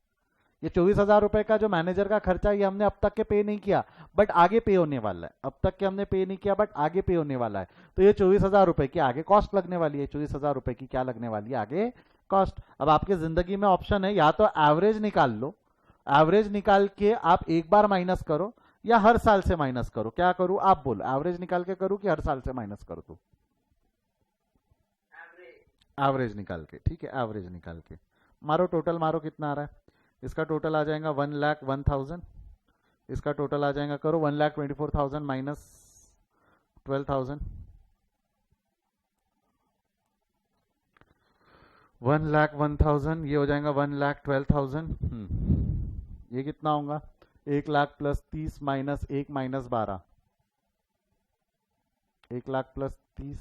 Speaker 1: ये 24,000 रुपए का जो मैनेजर का खर्चा, ये हमने अब तक के पे नहीं किया बट आगे पे होने वाला है। अब तक के हमने पे नहीं किया बट आगे पे होने वाला है। तो ये 24,000 रुपए की आगे कॉस्ट लगने वाली है, 24,000 रुपए की क्या लगने वाली है? आगे कॉस्ट। अब आपके जिंदगी में ऑप्शन है, या तो एवरेज निकाल लो, एवरेज निकाल के आप एक बार माइनस करो, या हर साल से माइनस करो। क्या करूं आप बोलो, एवरेज निकाल के करूं कि हर साल से माइनस कर दो? एवरेज निकाल के, ठीक है, एवरेज निकाल के मारो। टोटल मारो, कितना आ रहा है? इसका टोटल आ जाएगा 1,01,000, इसका टोटल आ जाएगा, करो 1,24,000 माइनस 12,000, 1,01,000, ये हो जाएगा 1,12,000। ये कितना होगा? 1,00,000 प्लस 30 माइनस 1 माइनस 12, 1,00,000 प्लस 30,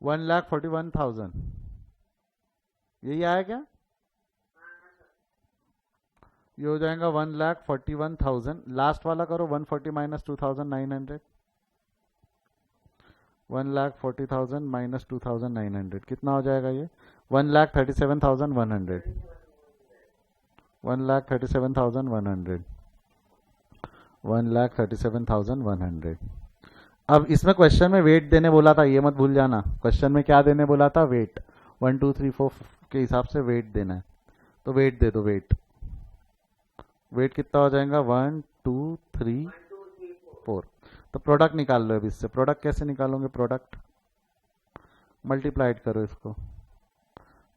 Speaker 1: 1,41,000, यही आया क्या? ये हो जाएगा 1,41,000। लास्ट वाला करो, 140 माइनस 2,900, 1,40,000 माइनस 2,900 कितना हो जाएगा? ये 1,37,100, 1,37,100, 1,37,100। अब इसमें क्वेश्चन में वेट देने बोला था, ये मत भूल जाना। क्वेश्चन में क्या देने बोला था? वेट। 1 2 3 4 के हिसाब से वेट देना है, तो वेट दे दो। वेट वेट कितना हो जाएगा? 1 2 3 4। तो प्रोडक्ट निकाल लो। अब इससे प्रोडक्ट कैसे निकालोगे? प्रोडक्ट मल्टीप्लाइड करो इसको,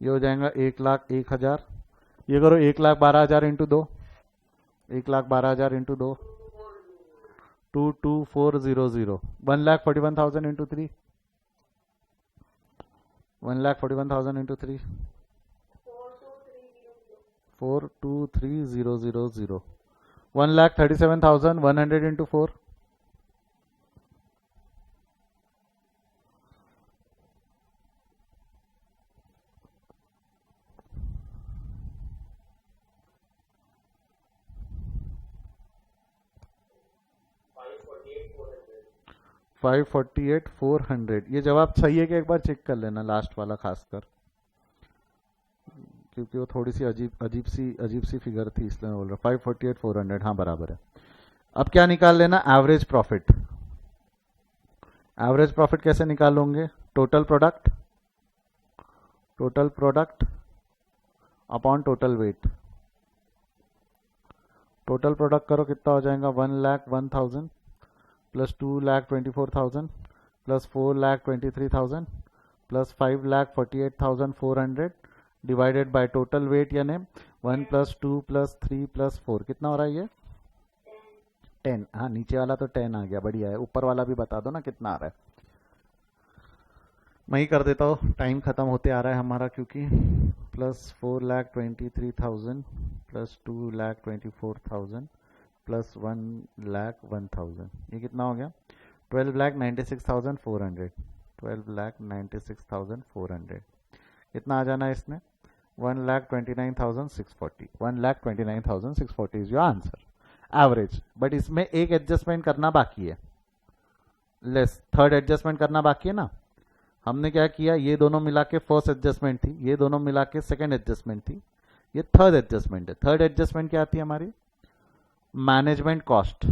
Speaker 1: ये हो जाएगा 1,01,000। ये करो 1,12,000 into 2, 1,12,000 into 2, 22400, 1,41,000 into 3, 1,41,000 into 3, 423,000, 1,37,100 into 4, 548,400। ये जवाब सही है कि एक बार चेक कर लेना, लास्ट वाला खासकर, क्योंकि वो थोड़ी सी अजीब सी फिगर थी, इसलिए मैं बोल रहा हूँ। 548,400, हाँ बराबर है। अब क्या निकाल लेना? Average profit. एवरेज प्रॉफिट कैसे निकालोगे? Total product, total product upon total weight. Total product करो, कितना हो जाएगा? 1,01,000 plus 2,24,000 plus 4,23,000 plus 5,48,400 divided by total weight, यानी 1 प्लस 2 प्लस 3 प्लस 4, कितना हो रहा है ये? 10। हाँ, नीचे वाला तो 10 आ गया, बढ़िया है। ऊपर वाला भी बता दो ना कितना आ रहा है। मैं ही कर देता हूँ, टाइम खत्म होते आ रहा है हमारा, क्योंकि प्लस 4,23,000 प्लस 2,24,000 प्लस 1,01,000, ये कितना हो गया? 12,96,400, 12,96,400। कितना आ जाना है इसमें? 1,29,640, 1,29,640 is your answer, average. But इसमें एक एडजस्टमेंट करना बाकी है, लेस थर्ड एडजस्टमेंट करना बाकी है ना। हमने क्या किया? ये दोनों मिला के फर्स्ट एडजस्टमेंट थी, ये दोनों मिला के सेकेंड एडजस्टमेंट थी, ये थर्ड एडजस्टमेंट है। थर्ड एडजस्टमेंट क्या आती है हमारी? Management cost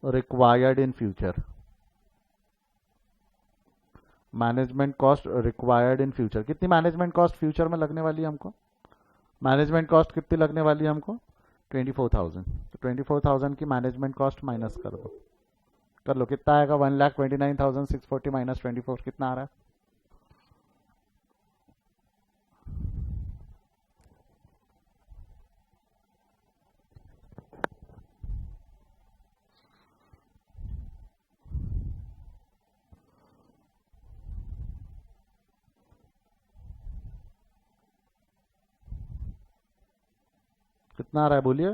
Speaker 1: required in future, management cost required in future. कितनी मैनेजमेंट कॉस्ट फ्यूचर में लगने वाली है हमको? मैनेजमेंट कॉस्ट कितनी लगने वाली है हमको? 24,000। तो 24,000 की मैनेजमेंट कॉस्ट माइनस कर दो, कर लो कितना आएगा? 1,29,640 माइनस 24 कितना आ रहा है? कितना आ रहा है बोलिए?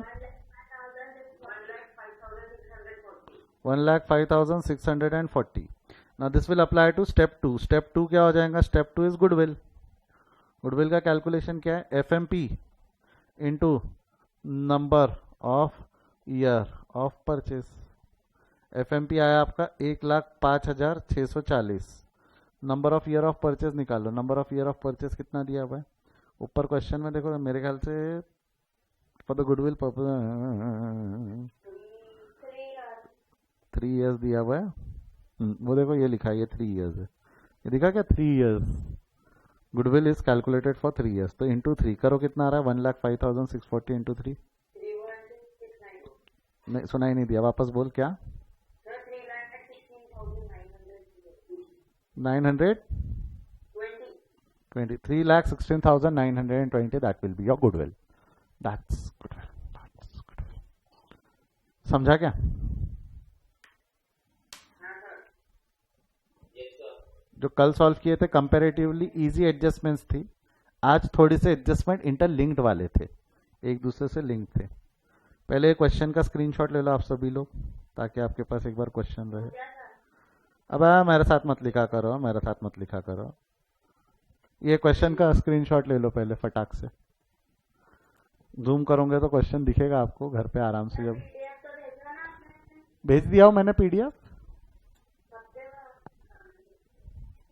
Speaker 1: 1,05,640। now this will apply to step 2। step 2 क्या हो जाएगा? step 2 is goodwill। गुडविल का कैलकुलेशन क्या है? FMP into number of year of purchase. FMP आया आपका 1,05,640। Number of year of purchase निकालो। Number of year of purchase कितना दिया हुआ है ऊपर क्वेश्चन में? देखो मेरे ख्याल से for the goodwill purpose 3 years दिया हुआ है। वो देखो ये लिखा है, ये 3 ईयर्स है। ये दिखा क्या? 3 years. Goodwill is calculated for 3 years. तो इंटू 3 करो, कितना आ रहा है? 1,05,640 इंटू 3, नहीं, सुनाई नहीं दिया, वापस बोल क्या। 920, 3,16,920, that will be your goodwill. That's goodwill. That's goodwill. समझा क्या। जो कल सॉल्व किए थे कंपैरेटिवली इजी एडजस्टमेंट्स थी, आज थोड़ी से एडजस्टमेंट इंटरलिंक्ड वाले थे, एक दूसरे से लिंक थे। पहले क्वेश्चन का स्क्रीनशॉट ले लो आप सभी लोग, ताकि आपके पास एक बार क्वेश्चन रहे। अब मेरे साथ मत लिखा करो, मेरे साथ मत लिखा करो। ये क्वेश्चन का स्क्रीनशॉट ले लो पहले फटाक से। जूम करोगे तो क्वेश्चन दिखेगा आपको घर पे आराम से। जब भेज दिया हो मैंने पीडीएफ,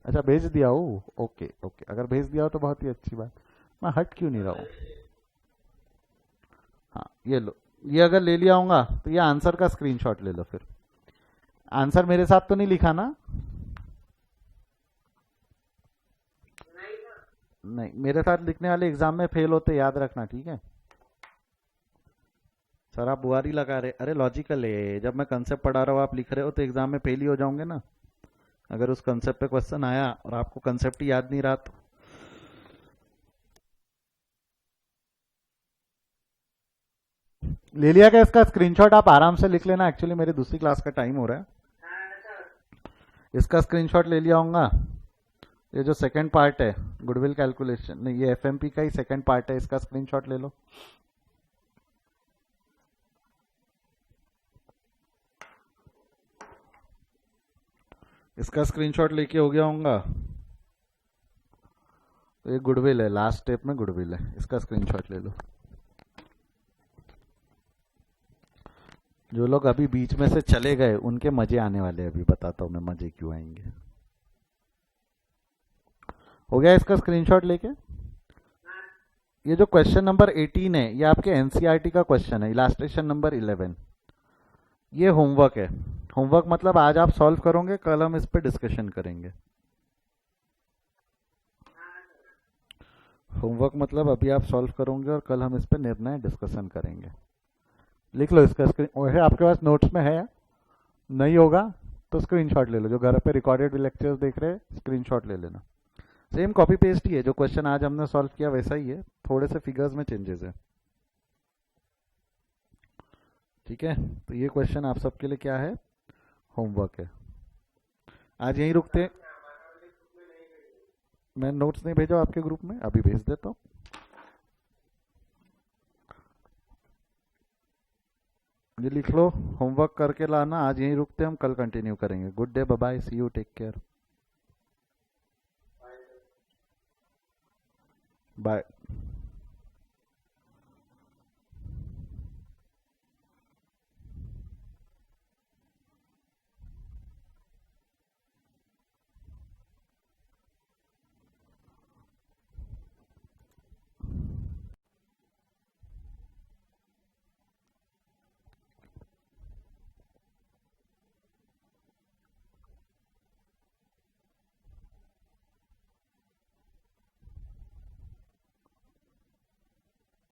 Speaker 1: अच्छा भेज दिया हो, ओके ओके, अगर भेज दिया हो तो बहुत ही अच्छी बात। मैं हट क्यों नहीं रहा हूँ। हाँ ये लो, ये अगर ले लिया होगा तो ये आंसर का स्क्रीनशॉट ले लो। फिर आंसर मेरे साथ तो नहीं लिखा ना, नहीं मेरे साथ लिखने वाले एग्जाम में फेल होते, याद रखना, ठीक है। सर आप बुआरी लगा रहे, अरे लॉजिकल है, जब मैं कंसेप्ट पढ़ा रहा हूँ आप लिख रहे हो तो एग्जाम में फेल ही हो जाओगे ना। अगर उस कंसेप्ट पे क्वेश्चन आया और आपको कंसेप्ट ही याद नहीं रहा तो। ले लिया क्या इसका स्क्रीनशॉट, आप आराम से लिख लेना, एक्चुअली मेरी दूसरी क्लास का टाइम हो रहा है। इसका स्क्रीनशॉट ले लिया होगा। ये जो सेकंड पार्ट है गुडविल कैलकुलेशन, नहीं ये एफएमपी का ही सेकंड पार्ट है, इसका स्क्रीनशॉट ले लो। इसका स्क्रीनशॉट लेके हो गया होगा। तो ये गुडविल है, लास्ट स्टेप में गुडविल है, इसका स्क्रीनशॉट ले लो। जो लोग अभी बीच में से चले गए उनके मजे आने वाले, अभी बताता हूं मैं मजे क्यों आएंगे। हो गया इसका स्क्रीनशॉट लेके। ये जो क्वेश्चन नंबर 18 है ये आपके एनसीईआरटी का क्वेश्चन है, इलास्ट्रेशन नंबर 11। ये होमवर्क है। होमवर्क मतलब आज आप सॉल्व करोगे, कल हम इस पे डिस्कशन करेंगे। होमवर्क मतलब अभी आप सॉल्व करोगे और कल हम इस पे निर्णय डिस्कशन करेंगे। लिख लो इसका स्क्रीन, है आपके पास नोट्स में है, नहीं होगा तो स्क्रीनशॉट ले लो। जो घर पे रिकॉर्डेड लेक्चर्स देख रहे हैं स्क्रीनशॉट ले लेना। सेम कॉपी पेस्ट ही है, जो क्वेश्चन आज हमने सॉल्व किया वैसा ही है, थोड़े से फिगर्स में चेंजेस है, ठीक है। तो ये क्वेश्चन आप सबके लिए क्या है, होमवर्क है। आज यहीं रुकते हैं। मैं नोट्स नहीं भेजा आपके ग्रुप में, अभी भेज देता हूँ। ये लिख लो, होमवर्क करके लाना। आज यहीं रुकते हैं, हम कल कंटिन्यू करेंगे। Good day, bye bye, see you, take care, bye.